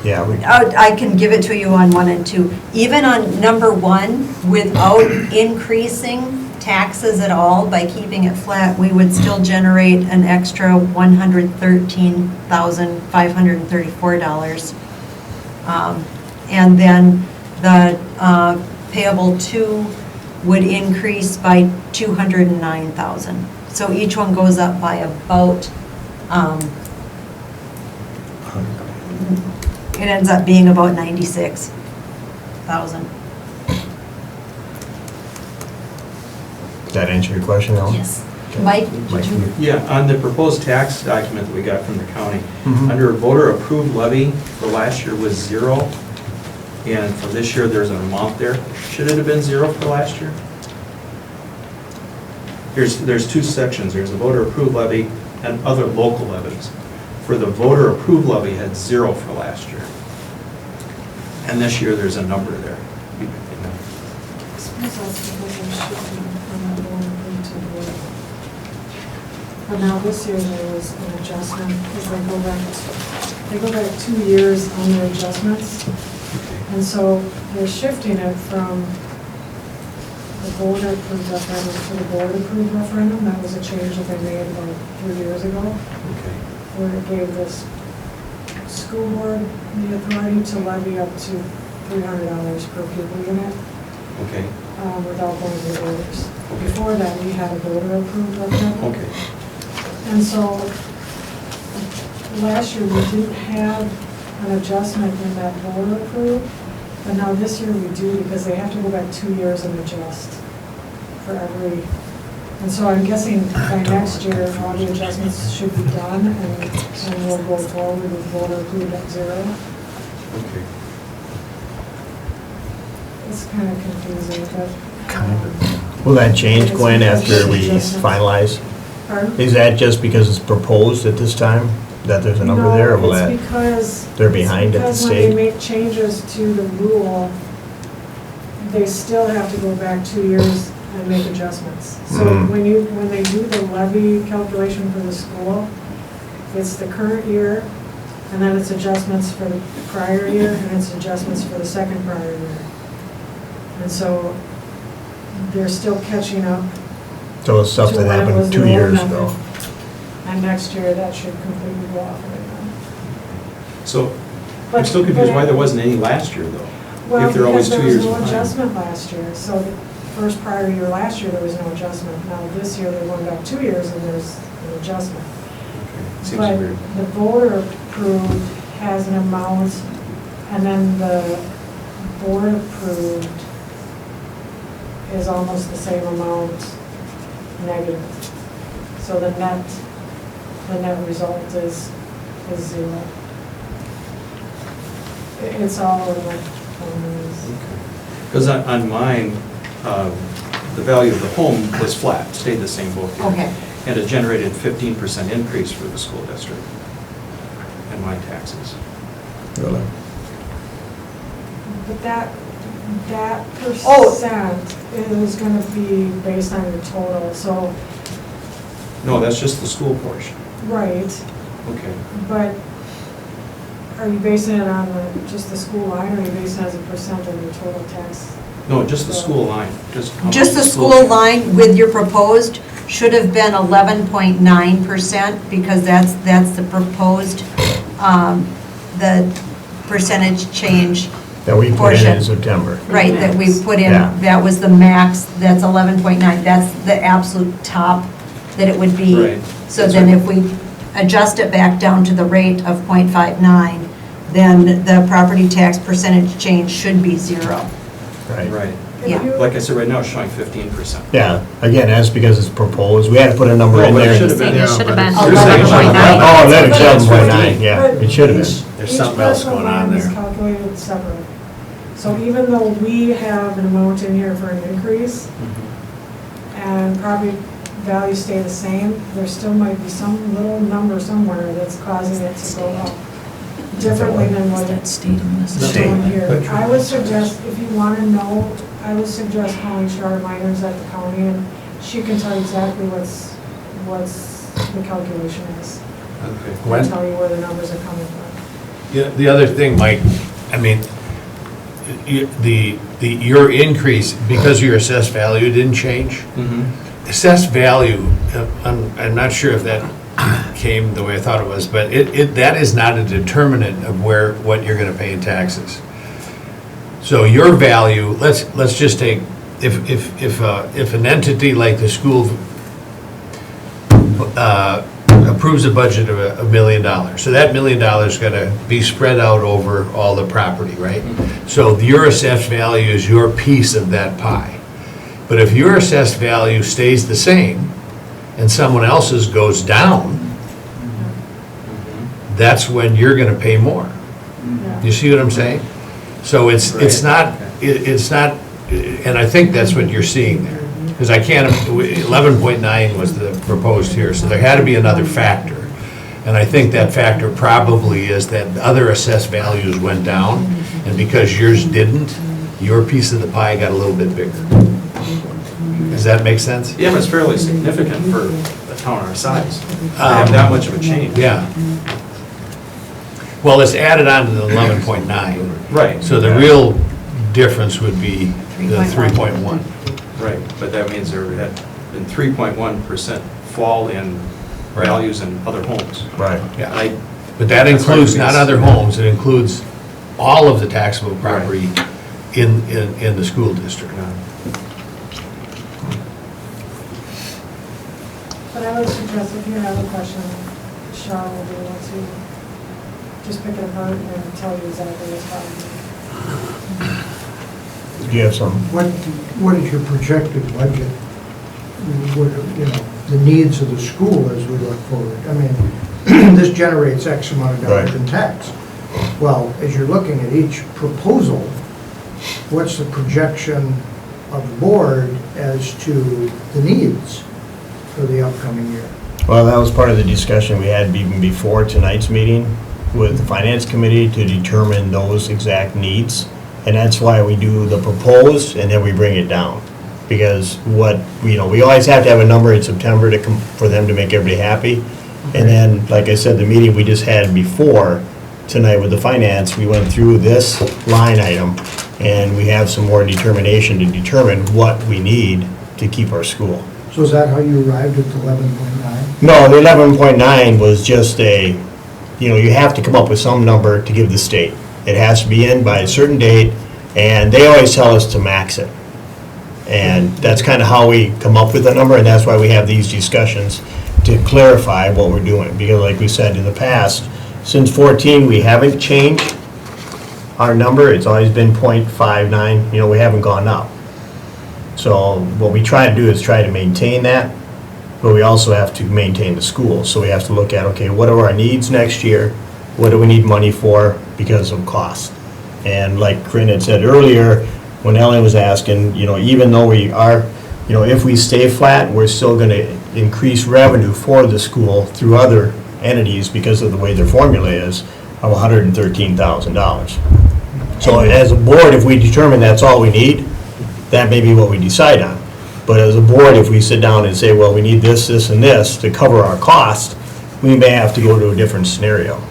Yeah, we, I can give it to you on 1 and 2. Even on number 1, without increasing taxes at all, by keeping it flat, we would still generate an extra $113,534. And then the payable 2 would increase by $209,000. So each one goes up by about, it ends up being about 96,000. does that answer your question, Ellen? Yes. Mike, Mike, did you? Yeah, on the proposed tax document that we got from the county, Mhm. under voter approved levy for last year was 0, and for this year, there's an amount there. Should it have been 0 for last year? There's 2 sections, there's the voter approved levy and other local levies. For the voter approved levy, it had 0 for last year. And this year, there's a number there. Suppose that's because they're shifting from that one into the other. But now this year there was an adjustment, because they go back 2 years on their adjustments. And so they're shifting it from the voter approved referendum to the board approved referendum. That was a change that they made about 3 years ago, Okay. where it gave this school board the authority to levy up to $300 per pupil unit. Okay, Without going to the voters. Before that, we had a voter-approved referendum. okay. And so, last year, we didn't have an adjustment in that voter-approved, but now this year we do, because they have to go back 2 years and adjust for every, and so I'm guessing by next year, all the adjustments should be done, and we'll go forward with voter-approved at 0. Okay. It's kind of confusing, but. will that change, Gwen, after we finalize? Pardon? Is that just because it's proposed at this time, that there's a number there, or will No, that? it's because. they're behind at the Because state? when they make changes to the rule, they still have to go back 2 years and make adjustments. So Mhm. when they do the levy calculation for the school, it's the current year, and then it's adjustments for the prior year, and it's adjustments for the second prior year. And so they're still catching up. So it's stuff to that when it was happened the 2 old years method. ago. And next year, that should completely go off of it then. So, I'm But- still confused but- why there wasn't any last year, though. Well, If they're always 2 years because there was no behind. adjustment last year, so the first prior year last year, there was no adjustment. Now, this year, they're going back 2 years and there's an adjustment. Okay. Seems But weird. the voter approved has an amount, and then the board approved is almost the same amount negative. So the net result is 0. It's all in the formulas. Because on mine, the value of the home was flat, stayed the same both years. Okay. And it generated 15% increase for the school district in my taxes. Really? But that Oh. percent is gonna be based on your total, so, No, that's just the school portion. right, Okay. but are you basing it on just the school line, or are you basing it as a percent of your total tax? No, just the school line, how much Just the school line with your proposed should have been 11.9% because that's the proposed, the percentage change. That we put in Portion. September. Right, that we put in, Yeah. that was the max, that's 11.9, that's the absolute top that it would be. Right. So That's then right. if we adjust it back down to the rate of .59, then the property tax percentage change should be 0. Right. Right. Yeah. If you- Like I said, right now it's showing 15%. Yeah, again, that's because it's proposed, we had to put a number No, in but it there. should have been. It should have been You're saying it should have been. 11.9. Oh, that is But- 11.9, yeah, but it should have been. each- There's something else going on Each parcel line is there. calculated separately. So even though we have an amount in here for an increase, and property values stay the same, there still might be some little number somewhere that's causing it to go up differently than what Is that it's state and this is State. doing here. I would suggest, if you want to know, I would suggest calling Charlotte Miners at the county, and she can tell you exactly what's the calculation is. Okay. And Gwen? tell you where the numbers are coming from. Yeah, the other thing, Mike, I mean, your increase, because your assessed value didn't change, assessed value, I'm not sure if that came the way I thought it was, but that is not a determinant of what you're gonna pay in taxes. So your value, let's just take, if an entity like the school approves a budget of $1 million, so that $1 million is gonna be spread out over all the property, right? So your assessed value is your piece of that pie. But if your assessed value stays the same and someone else's goes down, that's when you're gonna pay more. You see what I'm saying? So it's not, and I think that's what you're seeing there. Because I can't, 11.9 was the proposed here, so there had to be another factor. And I think that factor probably is that other assessed values went down, and because yours didn't, your piece of the pie got a little bit bigger. Does that make sense? Yeah, but it's fairly significant for a town our size, to have that much of a change. Yeah. Well, it's added on to the 11.9. Right. So the real difference would be the 3.1. Right, but that means there had been 3.1% fall in values in other homes. Right. Yeah. I- But that That's why includes it not means- other homes, it includes all of the taxable property in the school district. But I would suggest if you have a question, Sean will be able to just pick it apart and tell you exactly what's happening. Do you have some? What is your projected budget? What, you know, the needs of the school as we look forward? I mean, this generates X amount of dollars Right. in tax. Well, as you're looking at each proposal, what's the projection of the board as to the needs for the upcoming year? Well, that was part of the discussion we had even before tonight's meeting with the finance committee to determine those exact needs. And that's why we do the proposed and then we bring it down. Because we always have to have a number in September for them to make everybody happy. And then, like I said, the meeting we just had before tonight with the finance, we went through this line item and we have some more determination to determine what we need to keep our school. So is that how you arrived at the 11.9? No, the 11.9 was just you have to come up with some number to give the state. It has to be in by a certain date, and they always tell us to max it. And that's kind of how we come up with a number, and that's why we have these discussions to clarify what we're doing. Because like we said in the past, since 14, we haven't changed our number. It's always been .59, we haven't gone up. So what we try to do is try to maintain that, but we also have to maintain the school. So we have to look at, okay, what are our needs next year? What do we need money for because of cost? And like Corinne had said earlier, when Ellen was asking, even though we are, if we stay flat, we're still gonna increase revenue for the school through other entities because of the way their formula is, of $113,000. So as a board, if we determine that's all we need, that may be what we decide on. But as a board, if we sit down and say, well, we need this, this, and this to cover our cost, we may have to go to a different scenario.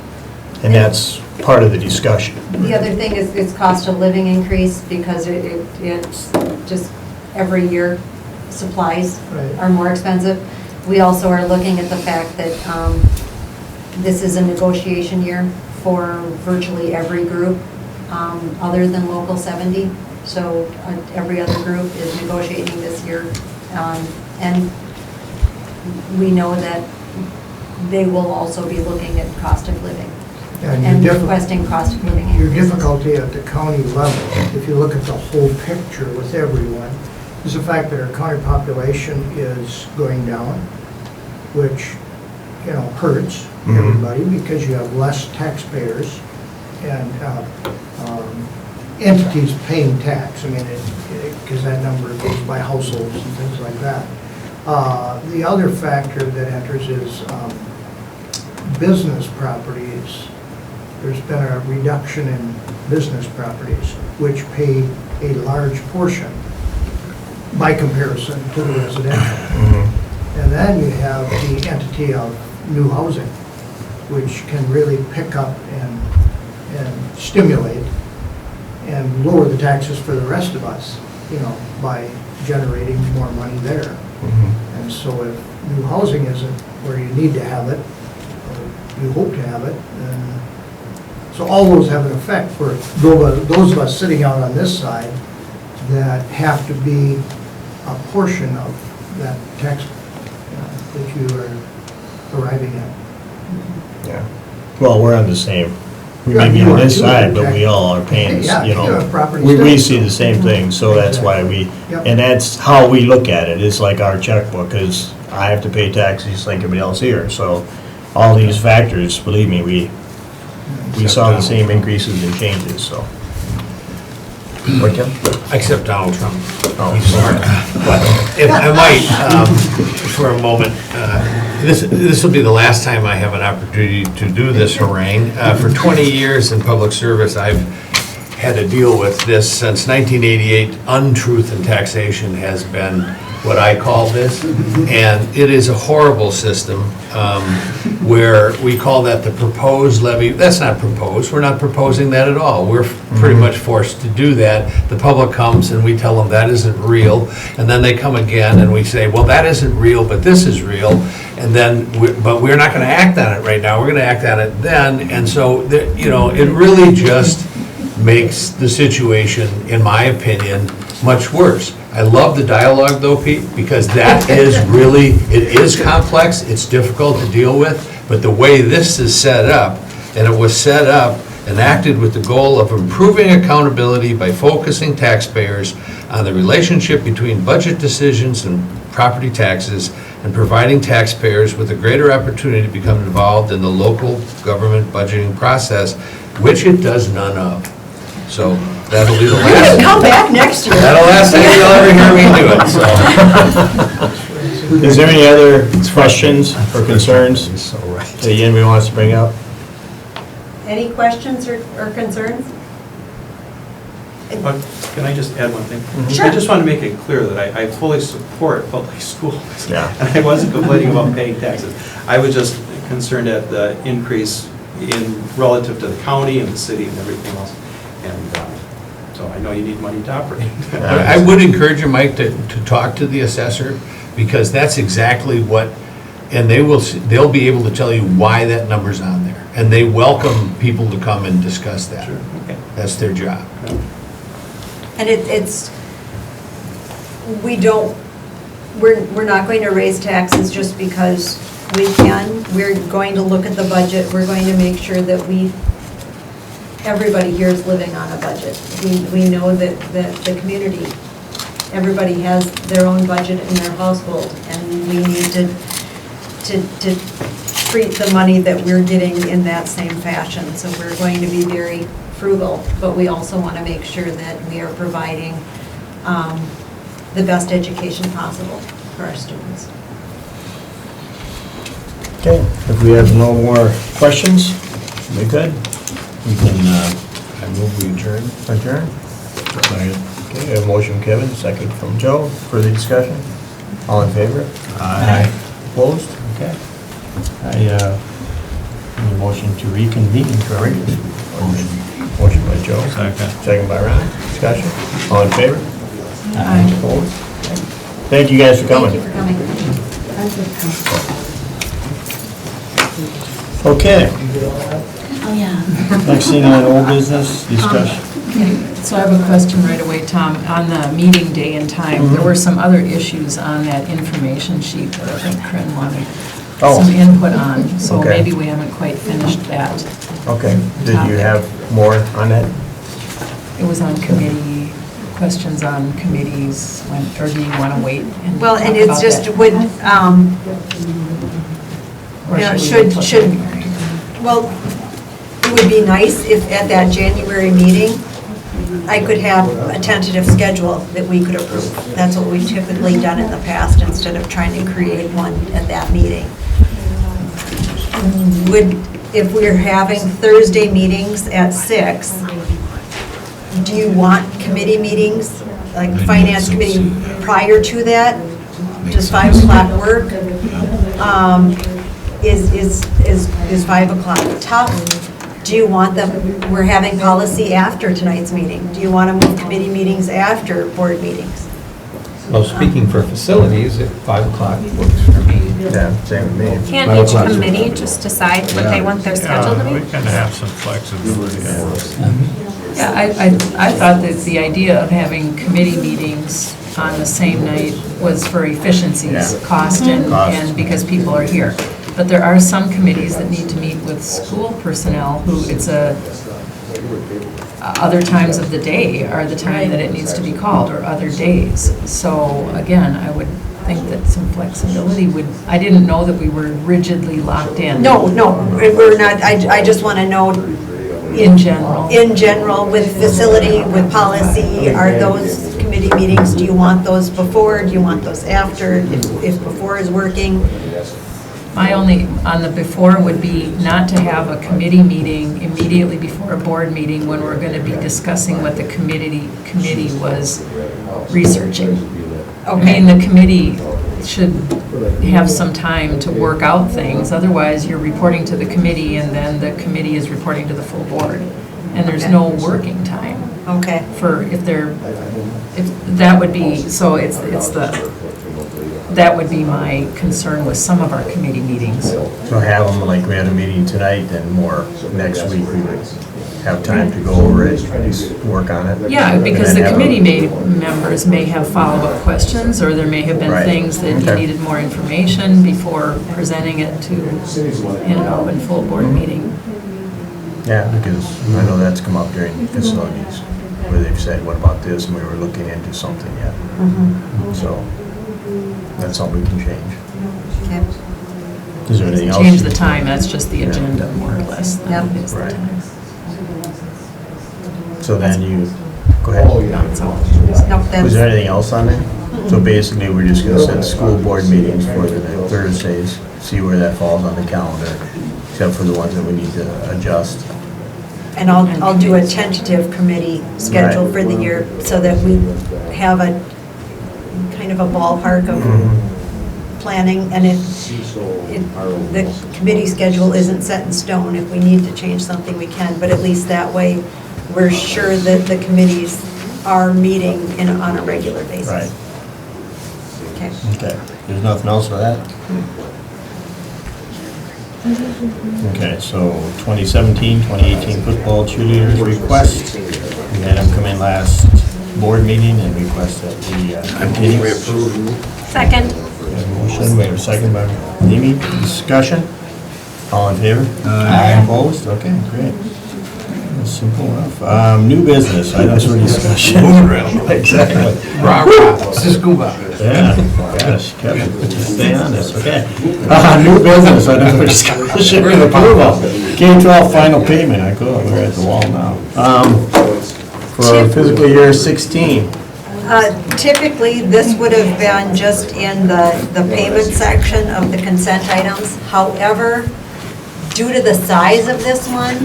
And that's part of the discussion. The other thing is it's cost of living increase because it's just every year supplies Right. are more expensive. We also are looking at the fact that this is a negotiation year for virtually every group other than Local 70. So every other group is negotiating this year. And we know that they will also be looking at cost of living and requesting cost of living Your increases. difficulty at the county level, if you look at the whole picture with everyone, is the fact that our county population is going down, which, hurts everybody because you have less taxpayers and entities paying tax. I mean, because that number goes by households and things like that. The other factor that enters is business properties. There's been a reduction in business properties, which pay a large portion by comparison to the residential. And then you have the entity of new housing, which can really pick up and stimulate and lower the taxes for the rest of us, by generating more money there. And so if new housing isn't where you need to have it, or you hope to have it, then, so all those have an effect for those of us sitting out on this side that have to be a portion of that tax that you are arriving at. Yeah. Well, we're on the same, we Yeah, may be you on are this too, side, but exactly. we all are paying, Yeah, you have property we tax. see the same thing, so that's why we, Yep. and that's how we look at it, it's like our checkbook, because I have to pay taxes just like everybody else here, so all these factors, believe me, we saw the same increases and changes, so. What, Tim? Except Donald Trump. Oh, He's smart. But if I might, for a moment, this will be the last time I have an opportunity to do this harangue. For 20 years in public service, I've had to deal with this. Since 1988, untruth in taxation has been what I call this. And it is a horrible system where we call that the proposed levy. That's not proposed. We're not proposing that at all. We're pretty much forced to do that. The public comes and we tell them that isn't real. And then they come again and we say, well, that isn't real, but this is real. And then, but we're not going to act on it right now. We're going to act on it then. And so, it really just makes the situation, in my opinion, much worse. I love the dialogue though, Pete, because that is really, it is complex, it's difficult to deal with, but the way this is set up, and it was set up, enacted with the goal of improving accountability by focusing taxpayers on the relationship between budget decisions and property taxes, and providing taxpayers with a greater opportunity to become involved in the local government budgeting process, which it does none of. So that'll be the last. Come back next year. That'll last time you'll ever hear me do it, so. Is there any other questions or concerns that anybody wants to bring up? Any questions or concerns? Can I just add one thing? Sure. I just want to make it clear that I fully support public schools. Yeah. And I wasn't complaining about paying taxes. I was just concerned at the increase in relative to the county and the city and everything else. And so I know you need money to operate. I would encourage you, Mike, to talk to the assessor, because that's exactly what, and they'll be able to tell you why that number's on there. And they welcome people to come and discuss that. Sure, okay. That's their job. And we're not going to raise taxes just because we can. We're going to look at the budget, we're going to make sure that everybody here is living on a budget. We know that the community, everybody has their own budget in their household, and we need to treat the money that we're getting in that same fashion. So we're going to be very frugal, but we also want to make sure that we are providing the best education possible for our students. Okay, if we have no more questions, we good? We can, I move we adjourn. adjourn? Okay, we have a motion from Kevin, second from Joe. Further discussion? All in favor? Aye. Opposed? Okay. I need a motion to reconvene to our regular meeting. Motion by Joe. Second by Ron. Discussion? All in favor? Aye. Opposed? Thank you guys for coming. Thank you for coming. Okay, Oh, yeah. next thing on old business, discussion. So I have a question right away, Tom. On the meeting day and time, there were some other issues on that information sheet that I think Corinne wanted Oh. some input on, so Okay. maybe we haven't quite finished that. Okay, did you have more on that? It was on committee, questions on committees, or do you want to wait and Well, talk and it's about just, that? would, Or yeah, we should, wait till should, January? well, it would be nice if at that January meeting, I could have a tentative schedule that we could approve. That's what we've typically done in the past, instead of trying to create one at that meeting. Would, if we're having Thursday meetings at 6, do you want committee meetings, like finance committee prior to that? Does 5 o'clock work? Is 5 o'clock tough? Do you want them, we're having policy after tonight's meeting. Do you want to move committee meetings after board meetings? Well, speaking for facilities, at 5 o'clock works for me. Yeah, same with me. Can't each committee just decide what they want their schedule to We be? can have some flexibility. Yeah, I thought that the idea of having committee meetings on the same night was for efficiencies, Yeah. cost, Cost. and because people are here. But there are some committees that need to meet with school personnel who other times of the day are the time that it needs to be called, or other days. So again, I would think that some flexibility would, I didn't know that we were rigidly locked in. No, we're not, I just want to know, In general. in general, with facility, with policy, are those committee meetings, do you want those before, do you want those after? If before is working, My only, on the before would be not to have a committee meeting immediately before a board meeting when we're going to be discussing what the committee was researching. I mean, the committee should have some time to work out things, otherwise you're reporting to the committee and then the committee is reporting to the full board. And there's no working time Okay, for, if that would be, so that would be my concern with some of our committee meetings. So have them, like we had a meeting tonight, then more next week, we would have time to go over it, at least work on it. Yeah, because the And then have committee members may have follow-up questions, or there may have been Right. things that you Okay. needed more information before presenting it to, in an open full board meeting. Yeah, because I know that's come up during facilities, where they've said, what about this, and we were looking into something yet. So, that's something we can change. okay. Is there anything else? Change the time, that's just the agenda, more or less. Yep. That is the Right. time. So then you, go ahead. That's all. No, Was that's, there anything else on there? So basically, we're just gonna set school board meetings for the Thursdays, see where that falls on the calendar, except for the ones that we need to adjust. and I'll do a tentative committee schedule Right. for the year so that we have a kind of a ballpark of planning, and the committee schedule isn't set in stone. If we need to change something, we can, but at least that way, we're sure that the committees are meeting on a regular basis. Right. Okay. Okay, there's nothing else for that? Okay, so 2017-2018 football cheerleaders request. We had them come in last board meeting and request that we continue. Second. We have a motion, we have a second by Amy. Discussion? All in favor? Aye. Opposed? Okay, great. simple enough. New business, items for discussion. Moving right along. Exactly. Rah, rah, let's just move on. Yeah, gosh, Kevin, stay on this, okay. New business, items for discussion and approval. K-12 final payment, I go, we're at the wall now. For fiscal year 16. Typically, this would have been just in the payment section of the consent items. However, due to the size of this one,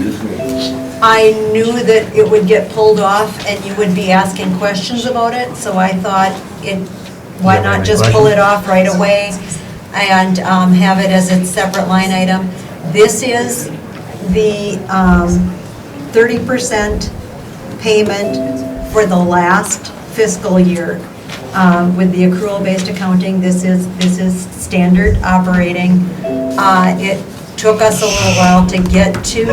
I knew that it would get pulled off and you would be asking questions about it, so I thought why not just pull it off right away and have it as its separate line item. This is the 30% payment for the last fiscal year. With the accrual-based accounting, this is standard operating. It took us a little while to get to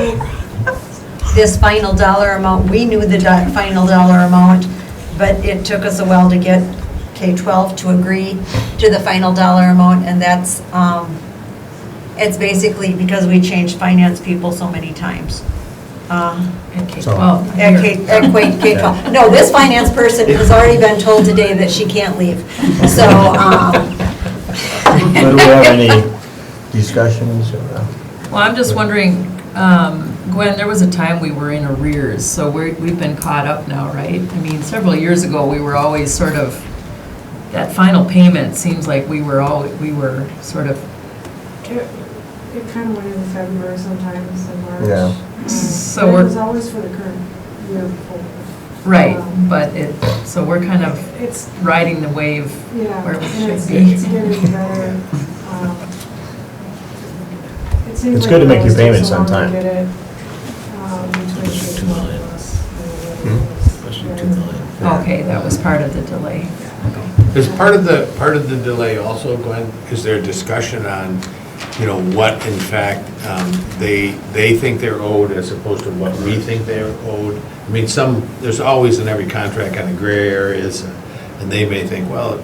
this final dollar amount. We knew the final dollar amount, but it took us a while to get K-12 to agree to the final dollar amount, and that's, it's basically because we changed finance people so many times. At So- K-12. At K-12. No, this finance person has already been told today that she can't leave, so. So do we have any discussions? Well, I'm just wondering, Gwen, there was a time we were in arrears, so we've been caught up now, right? I mean, several years ago, we were always sort of, that final payment seems like we were sort of, It kind of went into February sometimes in March. Yeah. So But it we're- was always for the current year before. right, but so we're kind of It's, riding the wave yeah, where we and should it's be. getting better. It seems It's like good to it make your always takes payments so on long to time. get it, between K-12 and us, you know, very- Okay, that was part of the delay. Is part of the delay also, Gwen, is there discussion on, what in fact they think they're owed as opposed to what we think they're owed? I mean, there's always in every contract kind of gray areas, and they may think, well,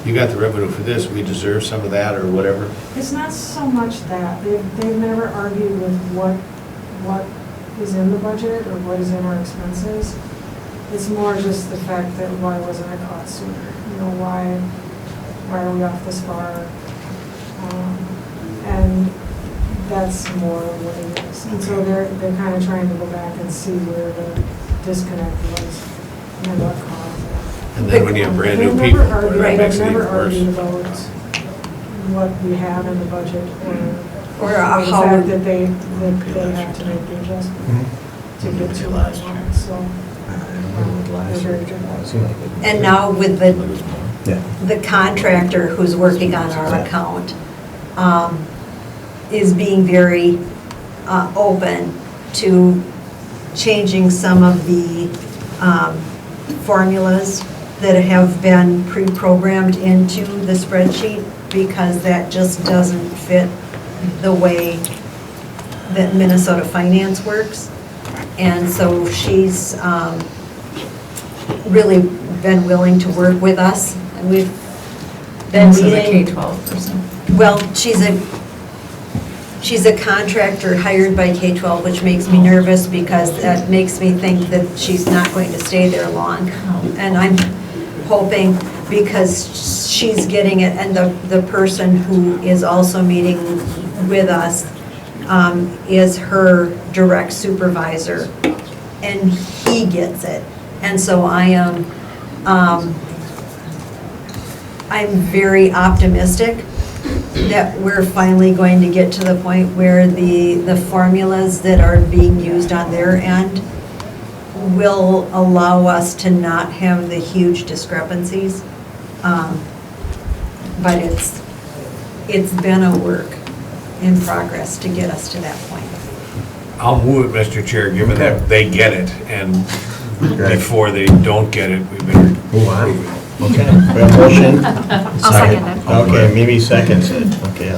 you got the revenue for this, we deserve some of that or whatever. It's not so much that, they've never argued with what is in the budget or what is in our expenses. It's more just the fact that why wasn't it caught sooner? Why are we off this far? And that's more of what it is. And so they're kind of trying to go back and see where the disconnect was and what caused it. And then when you have brand new They've people, never argued- it makes it They've even never argued worse. about what we have in the budget Or the how, fact that they have to make the adjustment to get to that amount, so. They're very good about it. and now with Yeah. the contractor who's working on our account, is being very open to changing some of the formulas that have been pre-programmed into the spreadsheet, because that just doesn't fit the way that Minnesota Finance works. And so she's really been willing to work with us. And we've been This is a meeting. K-12 person. Well, she's a contractor hired by K-12, which makes me nervous because that makes me think that she's not going to stay there long. And I'm hoping, because she's getting it, and the person who is also meeting with us is her direct supervisor, and he gets it. And so I'm very optimistic that we're finally going to get to the point where the formulas that are being used on their end will allow us to not have the huge discrepancies. But it's been a work in progress to get us to that point. I'll move it, Mr. Chair, given that they get it, and Okay. before they don't get it, we better Move on. Okay, we have a motion? I'll second it. Okay, Mimi seconds it, okay.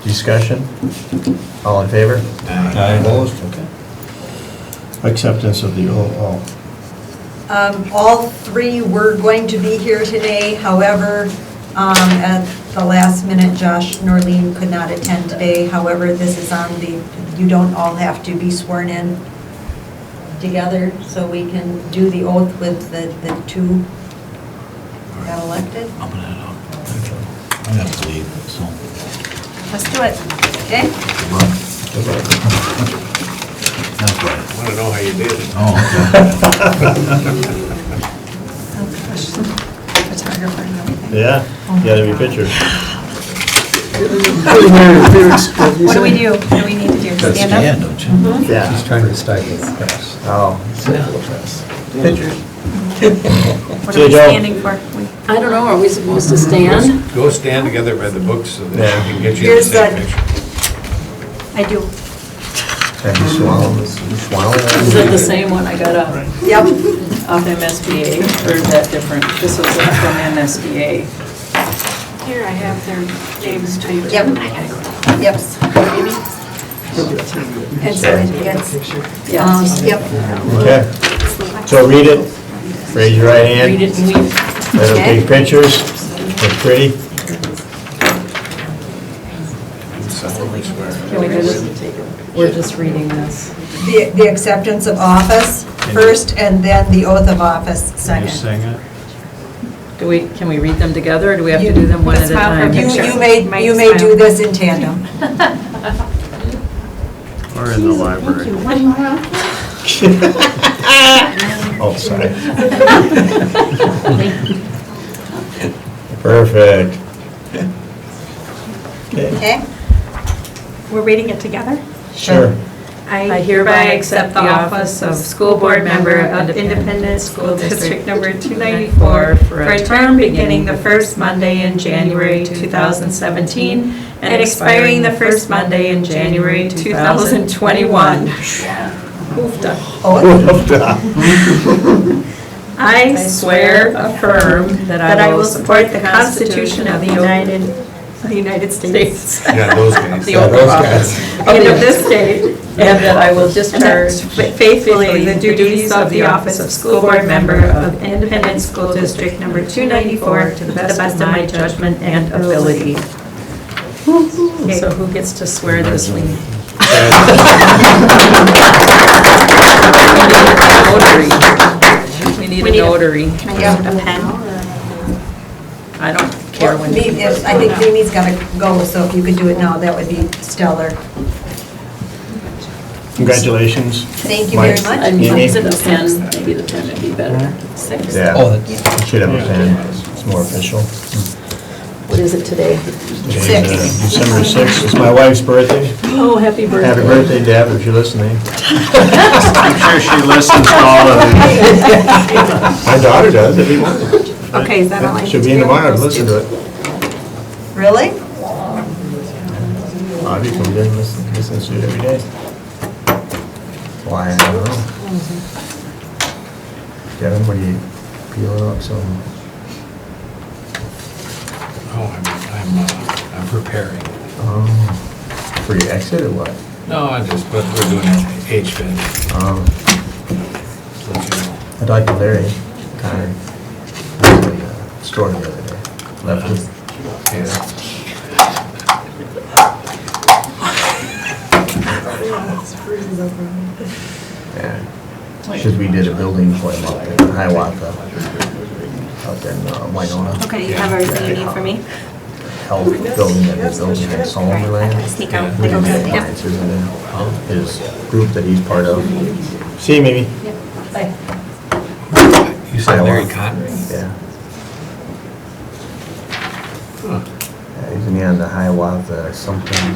Discussion? All in favor? Aye. Opposed? Okay. Acceptance of the OO. All three were going to be here today, however, at the last minute, Josh Norleen could not attend today. However, this is on you don't all have to be sworn in together so we can do the oath with the two got elected? I'm gonna have to leave, so. Let's do it. Okay? That's right. I want to know how you did it. Oh, Photographer and everything. Yeah, you got every picture. What do we do? What do we need to do? okay. Stand up? Stand, don't you? Yeah. He's trying to stagger the press. Oh. Pictures. What See are you, we Joe. standing for? I don't know, are we supposed to stand? Go stand together by the books so that Yeah. I can get you the Here's same the- picture. I do. Have you swallowed? Swallowed? Is it the same one I got off Yep. MSBA, or is that different? This was from MSBA. Here, I have their names too. Yep. Yep. And so it gets, Yes. yep. Okay. So read it, raise your right hand. Read it and leave. Let them take pictures. Look pretty. Can we do this? We're just reading this. The acceptance of office first, and then the oath of office Can you second. sing it? Can we read them together, or do we have to do them one at a Smile for time? picture. You may do this in tandem. Or in the library? Oh, sorry. Perfect. Okay, Okay? We're reading it together? sure. I hereby accept the office of School Board Member of Independent School District Number 294 for a term beginning the first Monday in January 2017 and expiring the first Monday in January 2021. Oofda. I swear, affirm, that I will support the Constitution of the United States Yeah, those guys. The oath of office. and of this state, And that I will discharge faithfully the duties of the office of School Board Member of Independent School District Number 294 to the best of my judgment and ability. So who gets to swear this week? We need a notary. Can I use a pen? I don't care when. I think Mimi's got to go, so if you could do it now, that would be stellar. Congratulations. Thank you very Mike. much. I'm Mimi? using the pen, maybe the pen would be better. Six. Yeah, Oh, you should have a pen. It's more official. What is it today? Today's, December 6th. It's my wife's birthday. Oh, happy birthday. Happy birthday, Deb, if you're listening. I'm sure she listens to all of these. My daughter does every morning. Okay, is that all I need She'll to be in do? tomorrow to listen to it. Really? Audrey comes in and listens to it every day. Why, I don't know. Kevin, what are you peeling up some? Oh, I'm preparing. For your exit or what? No, but we're doing HVAC, so let you know. I talked to Larry, kind of, at the store the other day. Left with, Yeah. yeah. Because we did a building for him up in Hiawatha, out there in Winona. Okay, you have everything you need for me? Health building that he's building in Solomonland. Sneak out. We didn't have Yep. appliances in his group that he's part of. See you, Mimi. You said Larry Connery? Yeah. Yeah, he's in the Hiawatha something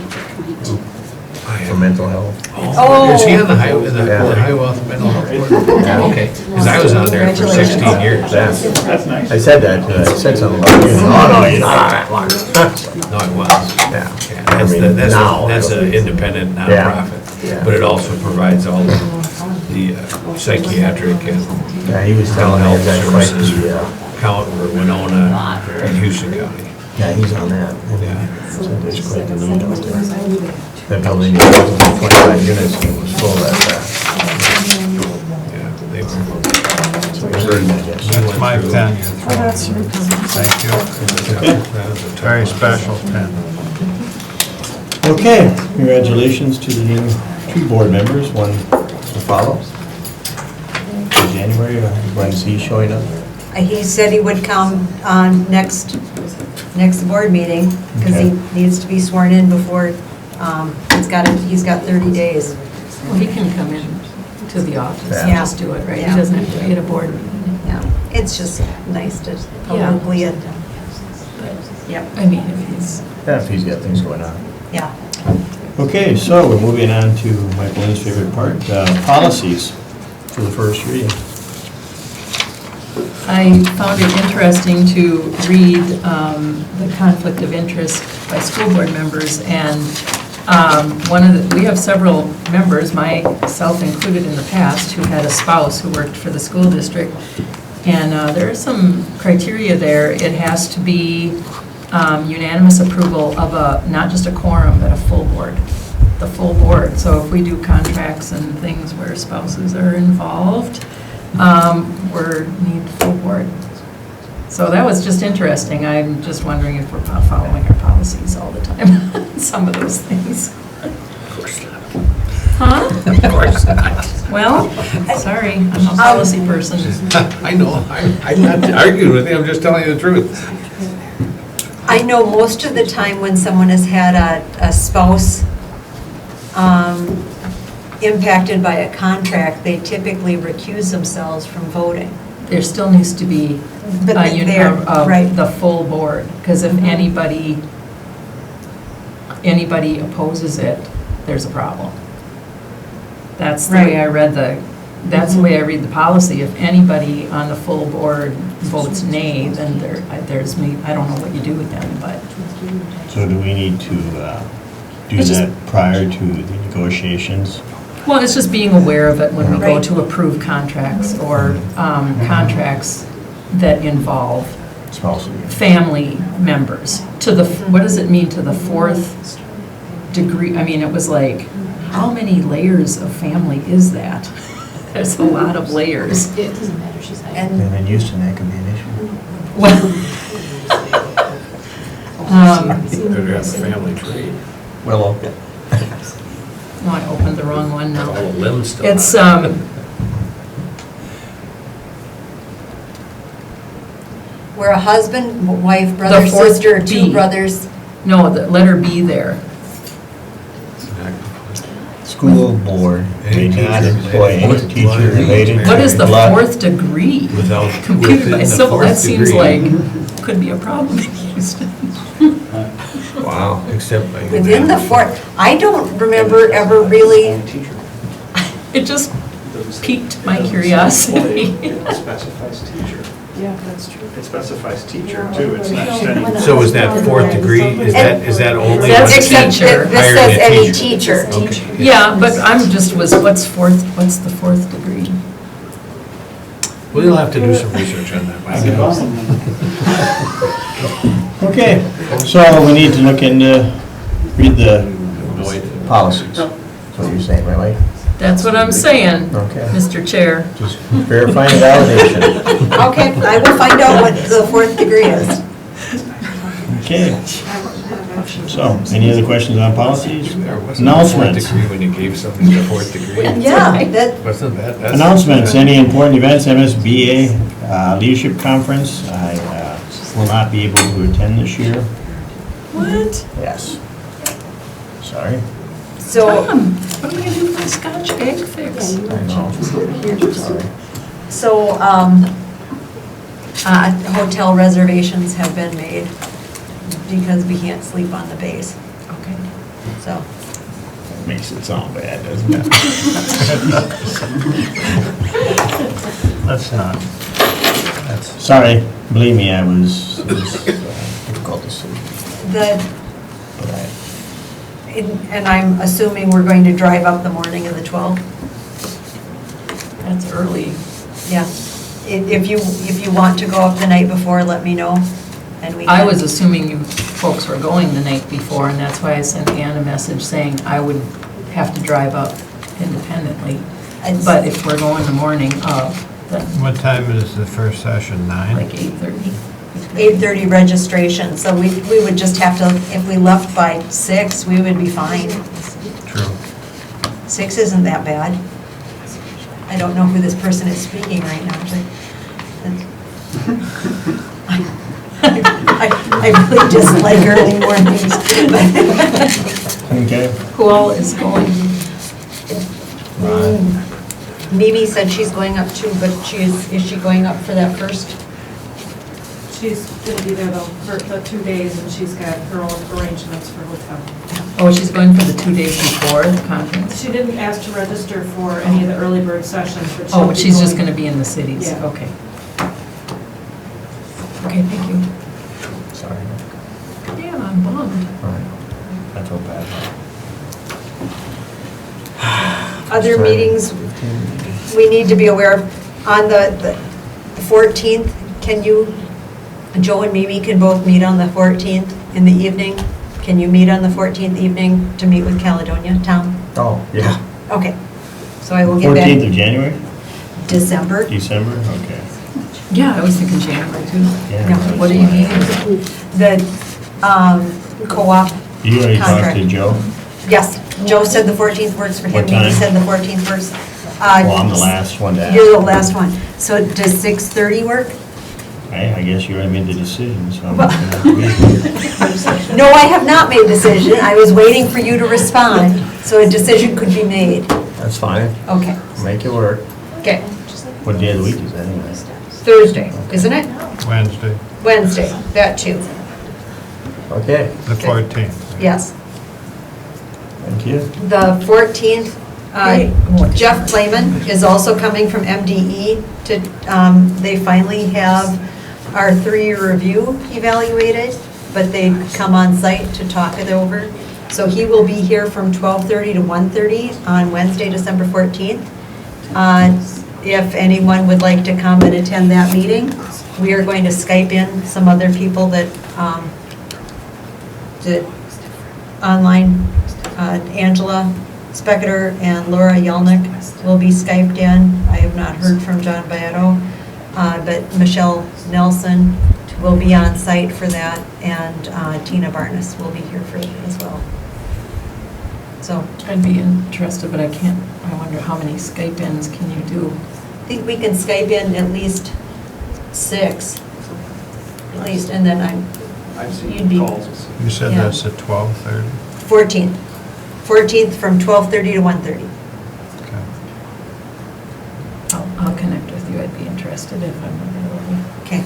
for mental health. Oh, is he on the Yeah. Hiawatha Mental Health Board? Okay, because I was on there for 16 years. Yeah. I said that, I said something about you. Oh, no, you're not. No, it was. Yeah. Yeah, I mean, now. that's an independent Yeah. nonprofit, Yeah. but it also provides all the psychiatric and Yeah, he was mental telling me health that quite services the, count for Winona and Houston County. yeah, he's on that. Yeah. So there's quite the need out there. That building is 25 units, and it was full that fast. Yeah, they were. So we heard that, yes. That's my pen. Thank you. That was a tough Very one. special pen. Okay, congratulations to the new two board members, one to follow. January, or when's he showing up? He said he would come on next board meeting, because he Okay. needs to be sworn in before, he's got 30 days. Well, he can come in to the office and Yeah. just do it, right? He Yeah. doesn't have to be at a board meeting. Yeah, it's just nice to publicly, yep, I mean, if he's, Yeah, if he's got things going on. yeah. Okay, so we're moving on to Mike Lynn's favorite part, policies for the first reading. I found it interesting to read the conflict of interest by school board members, and we have several members, myself included in the past, who had a spouse who worked for the school district, and there are some criteria there. It has to be unanimous approval of not just a quorum, but a full board, the full board. So if we do contracts and things where spouses are involved, we need full board. So that was just interesting. I'm just wondering if we're following our policies all the time, some of those things. Of course not. Huh? Of course not. Well, sorry, I'm a policy person. I know, I'm not arguing with you, I'm just telling you the truth. I know most of the time when someone has had a spouse impacted by a contract, they typically recuse themselves from voting. There still needs to be But right. the full board, because if anybody opposes it, there's a problem. That's the way I read that's the way I read the policy. If anybody on the full board votes nay, then there's me, I don't know what you do with them, but So do we need to do It's just- that prior to the negotiations? well, it's just being aware of it when we go Right. to approve contracts or contracts that involve Spousal. family members. To the, what does it mean to the fourth degree? I mean, it was like, how many layers of family is that? There's a lot of layers. It doesn't matter, she's hiding. And And then Houston, that could be an issue. Well, Better have a family tree. Well, okay. no, I opened the wrong one All now. the limbs still It's, on it. where a husband, wife, brother, The fourth sister, two B. brothers, no, the letter B there. School board may Any not teacher employ any related teacher blood. related. What is the blood- fourth degree? Without. Computed within by the civil, that fourth seems degree. like, could be a problem in Houston. Wow, except by. within the fourth. I don't remember ever really, It just piqued my curiosity. It specifies teacher. Yeah, that's true. It specifies teacher too, it's not just any. So is that fourth degree, is that only? That's when except teacher. that this hiring says a any teacher? teacher. Okay. Yeah, but what's the fourth degree? Well, you'll have to do some research on that, Mike. Okay, so we need to look into, read the No idea. policies. That's what you're saying, right, Mike? That's what I'm saying, Okay. Mr. Chair. Just verifying validation. Okay, I will find out what the fourth degree is. Okay, so, any other questions on policies? There wasn't a fourth Announcements. degree when you gave somebody a fourth degree. Yeah, that, Wasn't that? that's- Announcements, any important events, MSBA Leadership Conference. I will not be able to attend this year. What? Yes. Sorry. so, Tom, what am I gonna do for a Scotch egg fix? I know. Sorry. so, hotel reservations have been made because we can't sleep on the base, Okay. so. Makes it sound bad, doesn't it? That's not. Sorry, believe me, it was difficult to see. The, But and I'm assuming we're going to drive up the morning of the 12th? That's early. Yeah. If you want to go up the night before, let me know, and we can. I was assuming you folks were going the night before, and that's why I sent Ann a message saying I would have to drive up independently. But if we're going the morning of, then What time is the first session, 9? like 8:30. 8:30 registration, so we would just have to, if we left by 6, we would be fine. True. 6 isn't that bad. I don't know who this person is speaking right now, but I really dislike early mornings. Okay. Who all is going? Mimi said she's going up too, but is she going up for that first? She's gonna be there though for the 2 days, and she's got her own arrangements for hotel. Oh, she's going for the 2 days before the conference? She didn't ask to register for any of the early bird sessions, but Oh, but she's just going to be in the cities? Yeah. Okay. Okay, thank you. Sorry. Damn, I'm bummed. I feel bad. Other meetings we need to be aware of. On the 14th, can you, Joe and Mimi can both meet on the 14th in the evening? Can you meet on the 14th evening to meet with Caledonia, Tom? Oh, yeah. Okay. So I will get 14th back. of January? December. December? Okay. Yeah, I was thinking January too. Yeah. No. What do you mean? The co-op You already talked contract. to Joe? Yes, Joe said the 14th works for him. What Mimi time? said the 14th works. Well, I'm the last one to ask. You're the last one. So does 6:30 work? I guess you already made the decision, so I'm Well- not gonna be. No, I have not made a decision. I was waiting for you to respond, so a decision could be made. That's fine. Okay, Make it work. okay. What day of the week is that anyway? Thursday, isn't it? Wednesday, Wednesday, that too. Okay, the 14th. Yes. thank you. The 14th, Hey. Jeff Clayman is also coming from MDE to, they finally have our 3-year review evaluated, but they come on site to talk it over. So he will be here from 12:30 to 1:30 on Wednesday, December 14th. If anyone would like to come and attend that meeting, we are going to Skype in some other people that did online. Angela Spector and Laura Yelnick will be Skyped in. I have not heard from John Baetto, but Michelle Nelson will be on site for that, and Tina Barnes will be here for it as well. So I'd be interested, but I can't, I wonder how many Skype-ins can you do? I think we can Skype in at least 6, at least, and then you'd be You said Yeah. that's at 12:30? 14th. 14th from 12:30 to 1:30. Okay. I'll connect with you, I'd be interested if I'm available. Okay.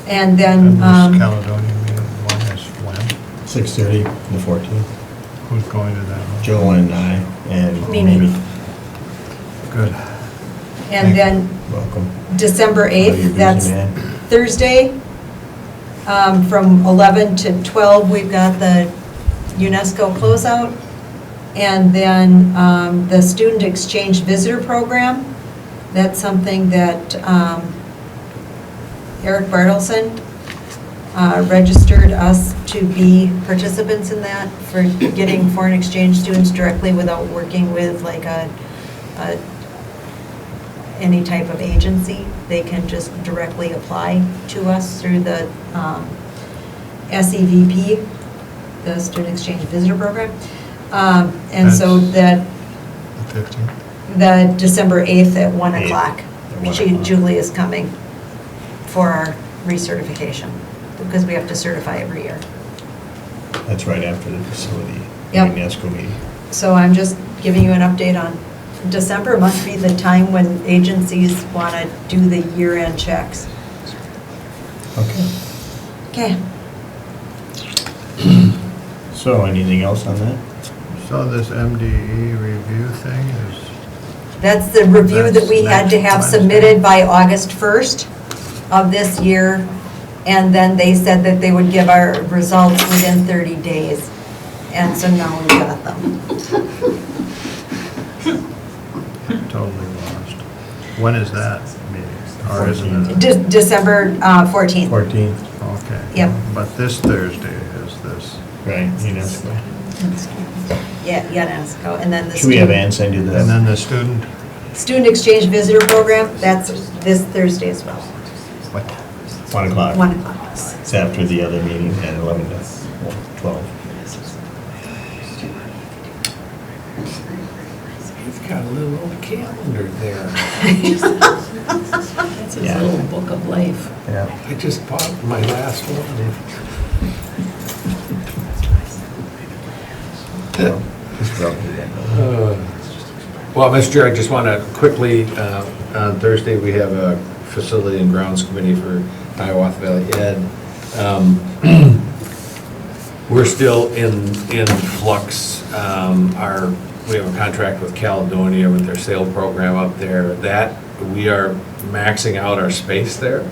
And then, And this Caledonia meeting one is when? 6:30, the 14th. Who's going to that one? Joe and I and Mimi. Mimi. Good. and then Welcome. December Oh, you're busy, 8th, that's man. Thursday, from 11 to 12, we've got the UNESCO closeout. And then the Student Exchange Visitor Program, that's something that Eric Bartelson registered us to be participants in that for getting foreign exchange students directly without working with like any type of agency. They can just directly apply to us through the SEVP, the Student Exchange Visitor Program. And so that, The 15th? the December 8th at 1 8th o'clock, at 1 o'clock. Julie is coming for our recertification, because we have to certify every year. That's right after the facility. Yep. UNESCO meeting. So I'm just giving you an update on, December must be the time when agencies want to do the year-end checks. Okay. Okay. So anything else on that? So this MDE review thing is, That's the review that we That's had to have next Wednesday. submitted by August 1st of this year. And then they said that they would give our results within 30 days. And so now we got them. totally lost. When is that meeting? Or isn't it? December 14th. 14th, Okay. Yep. But this Thursday is this. right, UNESCO. Yeah, UNESCO. And then the Should we have Ann send you And the, then the student, Student Exchange Visitor Program, that's this Thursday as well, what? 1 o'clock? 1 o'clock. It's after the other meeting at 11 to 12. You've got a little old calendar there. That's his Yeah. little book of life. Yeah. I just bought my last one. Just broke it again. Well, Mr. Chair, I just want to quickly, on Thursday, we have a Facility and Grounds Committee for Hiawatha Valley Ed. We're still in flux. We have a contract with Caledonia with their sale program up there. That, we are maxing out our space there.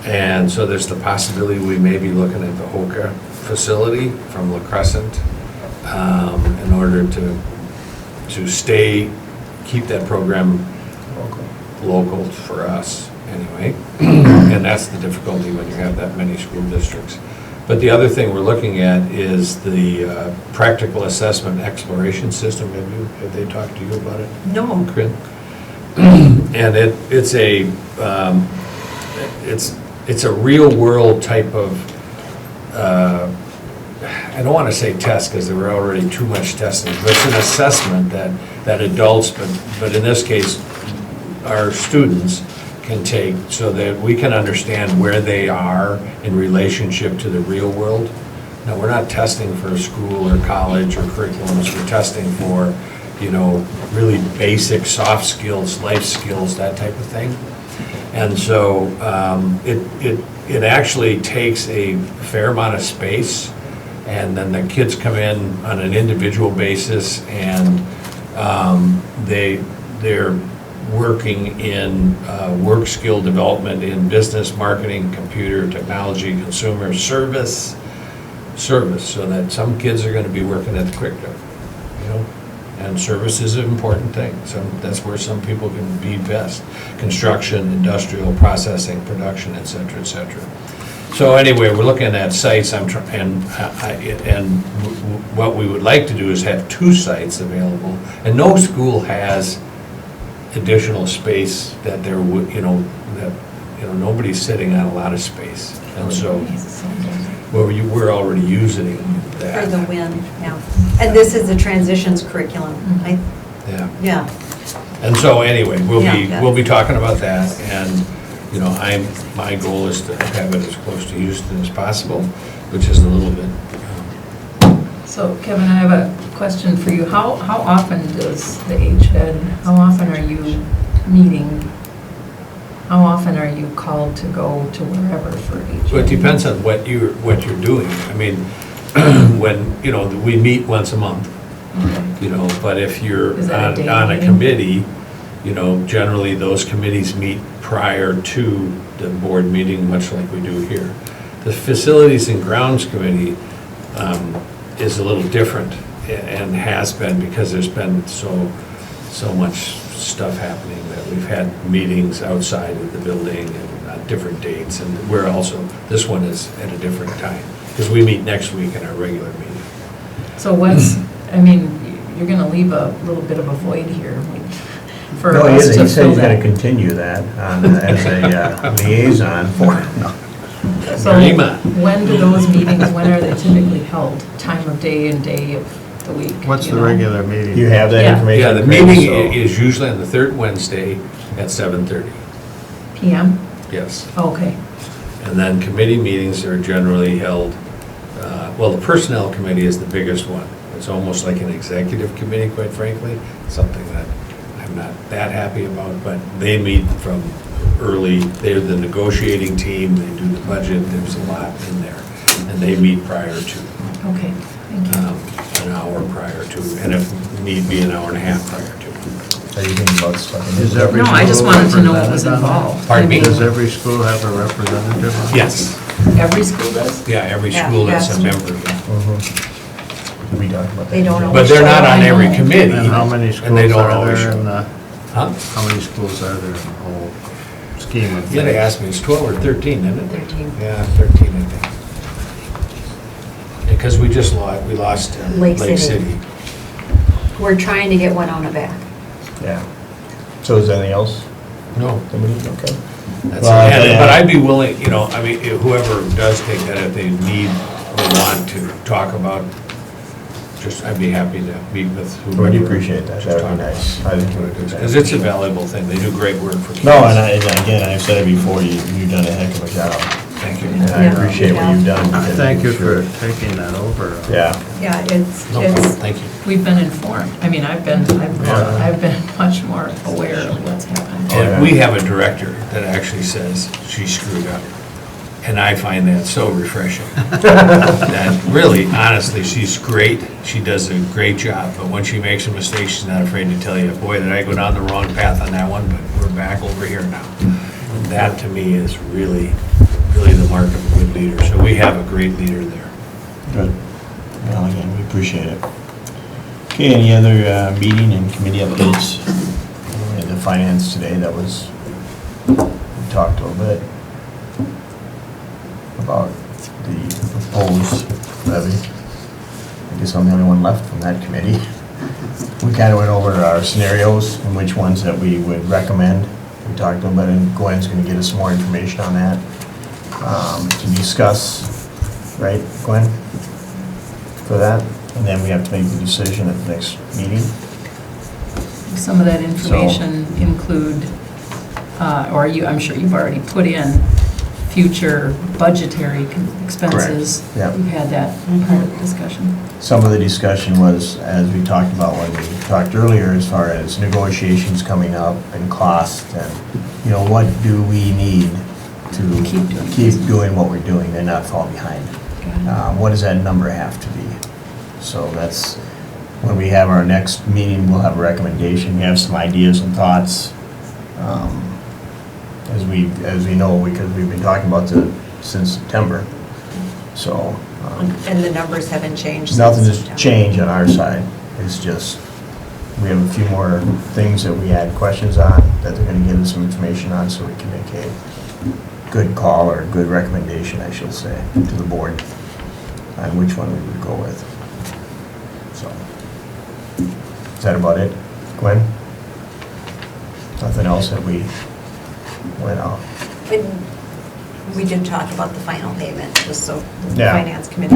And so there's the possibility we may be looking at the Hoka facility from La Crescent in order to keep that program local for us, anyway. And that's the difficulty when you have that many school districts. But the other thing we're looking at is the practical assessment exploration system. Have they talked to you about it? No. Corinne? And it's a real world type of, I don't want to say test because there were already too much testing, but it's an assessment that adults, but in this case, our students can take so that we can understand where they are in relationship to the real world. Now, we're not testing for school or college or curriculums, we're testing for, really basic soft skills, life skills, that type of thing. And so it actually takes a fair amount of space, and then the kids come in on an individual basis, and they're working in work skill development in business, marketing, computer, technology, consumer service, so that some kids are going to be working at the Quick Trip, and service is an important thing. So that's where some people can be best. Construction, industrial, processing, production, et cetera, et cetera. So anyway, we're looking at sites, and what we would like to do is have 2 sites available, and no school has additional space that there would, nobody's sitting on a lot of space. And so, we're already using that. For the win, yeah. And this is a transitions curriculum. Yeah. And so anyway, Yeah. we'll be talking about that, and, my goal is to have it as close to Houston as possible, which is a little bit, So Kevin, I have a question for you. How often does the HED, how often are you meeting? How often are you called to go to wherever for HED? so it depends on what you're doing. I mean, when, we meet once a month, but if you're Is that a day on a meeting? committee, generally those committees meet prior to the board meeting, much like we do here. The Facilities and Grounds Committee is a little different, and has been, because there's been so much stuff happening that we've had meetings outside of the building and on different dates, and this one is at a different time, because we meet next week in our regular meeting. So you're going to leave a little bit of a void here for No, us to he said fill he's gonna that. continue that as a liaison for, no. So when do those meetings, when are they typically held? Time of day and day of the week? What's you the know? regular meeting? You have that Yeah. information? Yeah, the Chris, meeting so- is usually on the third Wednesday at 7:30, PM? yes. Okay. And then committee meetings are generally held, the Personnel Committee is the biggest one. It's almost like an executive committee, quite frankly, something that I'm not that happy about, but they meet from early, they're the negotiating team, they do the budget, there's a lot in there. And they meet prior to, Okay, thank you. an hour prior to, and if need be, an hour and a half prior to. Are you thinking about stuff? Is every No, I just school wanted to know what was represented on that? involved. Pardon me? Does every school have a representative on it? Yes, Every school does? yeah, every Yeah, school that's a yes. member, yeah. We talked about that. They don't But they're not on I every know. committee. And how many And they schools don't are always there show. in the, Huh? how many schools are there in the whole scheme of Yeah, they things? asked me, it's 12 or 13, isn't it? 13. Yeah, 13, I think. Because we lost Lake Lake City. City. We're trying to get Winona back. Yeah. So is there anything else? No, Somebody, okay. that's Well, it. But I'd be willing, whoever does take that, if they need or want to talk about just, I'd be happy to meet with whoever. Really appreciate that, that would be nice. I think it would be Because it's a valuable thing, they do great work for kids. No, and again, I've said it before, you've done a heck of a job. Thank you. And I Yeah. appreciate what you've done. because Thank you for sure- taking that over. Yeah, Yeah, it's, No problem, it's, thank you. We've been informed. I mean, I've been much more aware of what's happened. And we have a director that actually says she screwed up. And I find that so refreshing. That really, honestly, she's great. She does a great job. But when she makes a mistake, she's not afraid to tell you, boy, did I go down the wrong path on that one, but we're back over here now. And that, to me, is really, really the mark of a good leader. So we have a great leader there. good. Well, again, we appreciate it. Okay, any other meeting and committee updates? We had the finance today, that was, we talked a little bit about the proposed levy. I guess I'm the only one left from that committee. We kind of went over our scenarios and which ones that we would recommend. We talked a little bit, and Gwen's going to get us some more information on that to discuss, right, Gwen? For that, and then we have to make the decision at the next meeting. Some of that information include, I'm sure you've already put in future budgetary expenses. Correct, yeah. We've had that part of the discussion. Some of the discussion was, as we talked about when we talked earlier, as far as negotiations coming up and cost, and, you know, what do we need to keep doing what we're doing and not fall behind? What does that number have to be? So that's, when we have our next meeting, we'll have a recommendation, we have some ideas and thoughts. As we know, because we've been talking about this since September. So, and the numbers haven't changed since nothing has September. changed on our side. It's just, we have a few more things that we had questions on, that they're gonna give us some information on, so we can make a good call, or a good recommendation, I should say, to the board on which one we would go with. So, is that about it, Gwen? Nothing else that we went off? We did talk about the final payment, just so the Yeah. finance committee,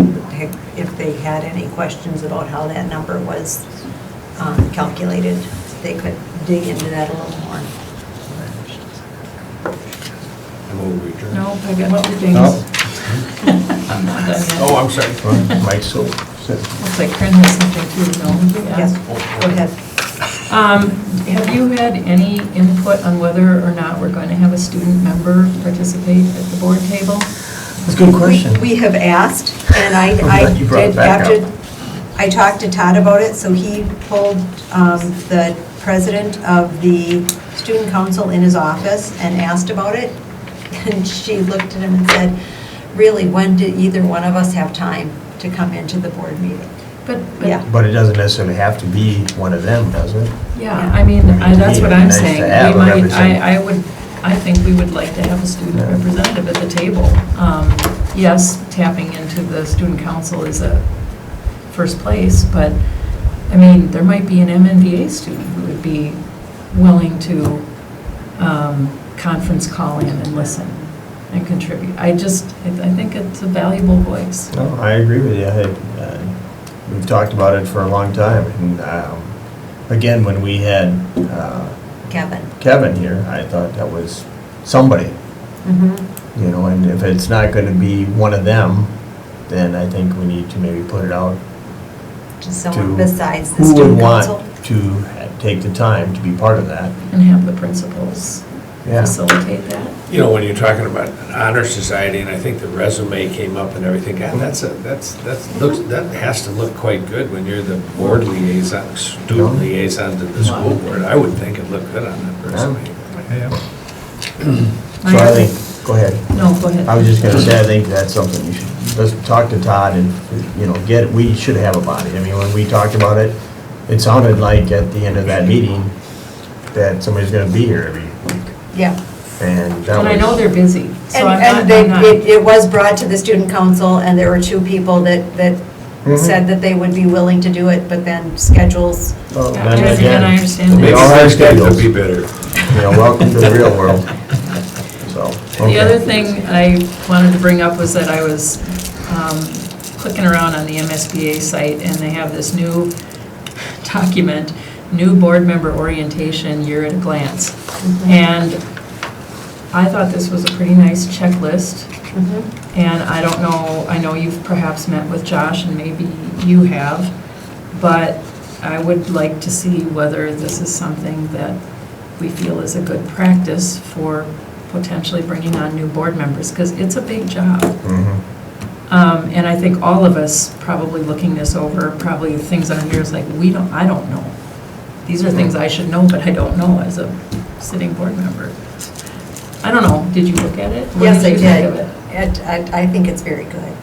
if they had any questions about how that number was calculated, they could dig into that a little more. I'm over adjourned. No, I got two things. No? I'm not done yet. Oh, I'm sorry. Mike's so, Looks like Corinne has something too, no? Yes, go ahead. Have you had any input on whether or not we're going to have a student member participate at the board table? that's a good question. We have asked, and I glad you brought it did, back after, up. I talked to Todd about it, so he pulled the president of the student council in his office and asked about it. And she looked at him and said, really, when did either one of us have time to come into the board meeting? But, Yeah. But it doesn't necessarily have to be one of them, does it? yeah, I mean, I mean, to that's me, what it'd be I'm nice to saying. have a We might, representative. I think we would like to have a student Yeah. representative at the table. Yes, tapping into the student council is a first place, but, I mean, there might be an MNVA student who would be willing to conference call in and listen and contribute. I think it's a valuable voice. No, I agree with you. We've talked about it for a long time. And again, when we had Kevin. Kevin here, I thought that was somebody, Mm-hmm. you know, and if it's not going to be one of them, then I think we need to maybe put it out Just someone to besides the who would student want council. to take the time to be part of that. And have the principals Yeah. facilitate that. You know, when you're talking about an honor society, and I think the resume came up and everything, God, that has to lolook quite good when you're the board liaison, student liaison to the school board. I would think it'd look good on that resume. So I think, go ahead. No, go ahead. I was just gonna say, I think that's something you should, let's talk to Todd and, you know, we should have a body. I mean, when we talked about it, it sounded like at the end of that meeting that somebody's gonna be here every week. Yeah. And that And I know was, they're busy, so And, I'm and not. it was brought to the student council, and there were two people that Mhm. said that they would be willing to do it, but then schedules. well, Yeah, then and I again, understand we that. all have Could schedules. be better. You know, welcome to the real world. So, The okay. other thing I wanted to bring up was that I was clicking around on the MSBA site, and they have this new document, new board member orientation year at a glance. And I thought this was a pretty nice checklist. And I don't know, I know you've perhaps met with Josh, and maybe you have, but I would like to see whether this is something that we feel is a good practice for potentially bringing on new board members, because it's a big job. And I think all of us, probably looking this over, probably things on here is like, I don't know. These are things I should know, but I don't know as a sitting board member. I don't know, did you look at it? What Yes, I you think of did. it? I think it's very good.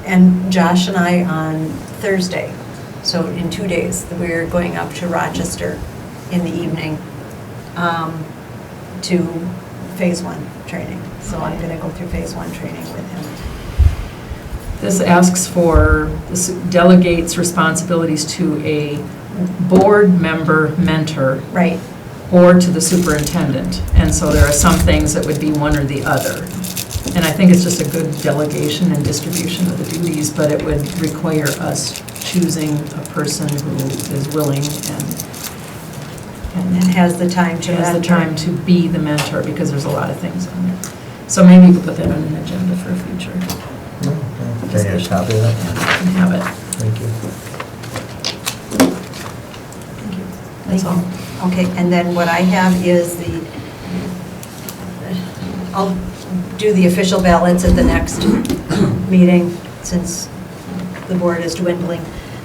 And Josh and I on Thursday, so in 2 days, we're going up to Rochester in the evening to Phase 1 training. So I'm going to go through Phase 1 training with him. This asks for, this delegates responsibilities to a board member mentor. Right. Or to the superintendent. And so there are some things that would be one or the other. And I think it's just a good delegation and distribution of the duties, but it would require us choosing a person who is willing And has the time to has the mentor. time to be the mentor, because there's a lot of things on there. So maybe we'll put that on an agenda for a future. Can I get a copy of that? And have it. Thank you. That's all. Okay, and then what I have is I'll do the official ballots at the next meeting, since the board is dwindling.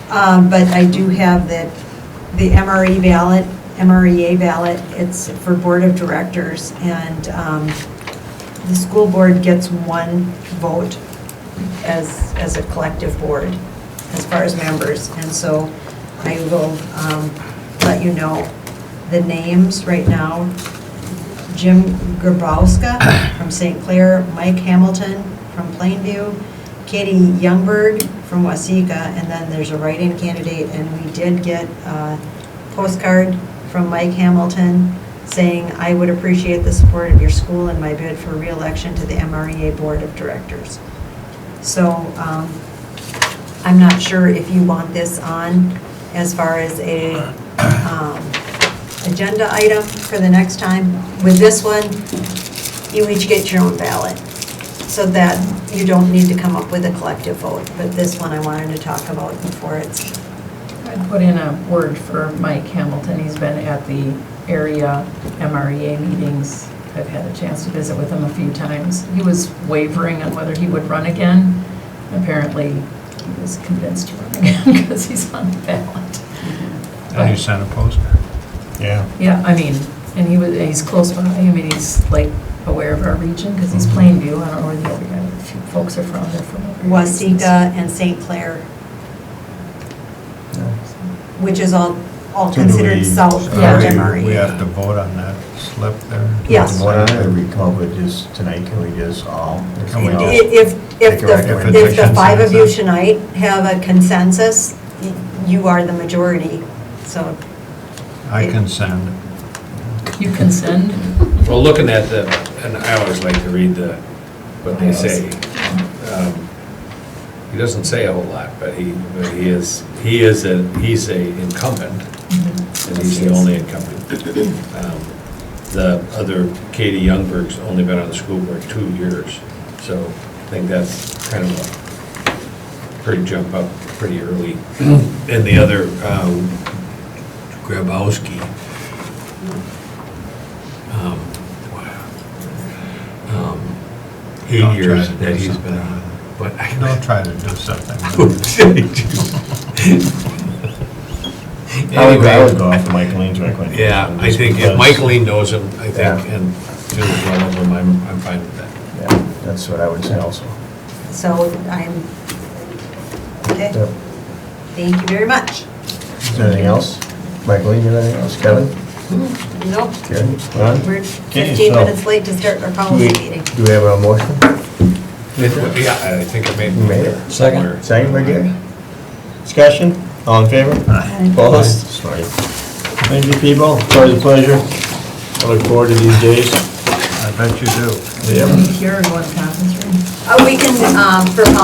But I do have the MREA ballot, it's for board of directors, and the school board gets one vote as a collective board, as far as members. And so I will let you know the names right now. Jim Grabowska from St. Clair, Mike Hamilton from Plainview, Katie Youngberg from Waseca, and then there's a write-in candidate, and we did get a postcard from Mike Hamilton saying, "I would appreciate the support of your school in my bid for re-election to the MREA Board of Directors." So I'm not sure if you want this on as far as a agenda item for the next time. With this one, you each get your own ballot, so that you don't need to come up with a collective vote. But this one I wanted to talk about before it's, I'd put in a word for Mike Hamilton. He's been at the area MREA meetings. I've had a chance to visit with him a few times. He was wavering on whether he would run again. Apparently, he was convinced to run again because he's on the ballot. And you sent a postcard. Yeah. Yeah, I mean, and he's close by. I mean, he's like aware of our region because he's Plainview. I don't know where the other guy, a few folks are from. They're from over here. Waseca and St. Clair, which is all So do considered we- south of Yeah. MREA. We have to vote on that slip there? Yes. What on it, or we come up with just tonight, can we just all? Can we all- If Make a the recommendation. five of you tonight have a consensus, you are the majority, so. I can send. You can send. Well, looking at and I always like to read what they say. He doesn't say a whole lot, but he's a incumbent, and he's the only incumbent. The other, Katie Youngberg's only been on the school board 2 years, so I think that's kind of a pretty jump up pretty early. And the other, Grabowski, 8 Don't years try to that do he's something been on. with it. But Don't try to do something. I would go off of Mike Lean's recommendation. Yeah, I just think if because- Mike Lean knows him, I think, Yeah. and Jim as well as him, I'm fine with that. Yeah, that's what I would say also. So I'm, okay, Yep. thank you very much. Is there anything else? Mike Lean, you have anything else? Kevin? Nope, Karen? Ron? we're Okay, 15 so- minutes late to start our Do policy we meeting. do we have a motion? Yeah, I think I made. You made it. Second. Second by Gary. Discussion? All in favor? Opposed? Sorry. Thank you, people. It's always a pleasure. I look forward to these days. I bet you do. Yep. Here or go in the conference room? We can, for policy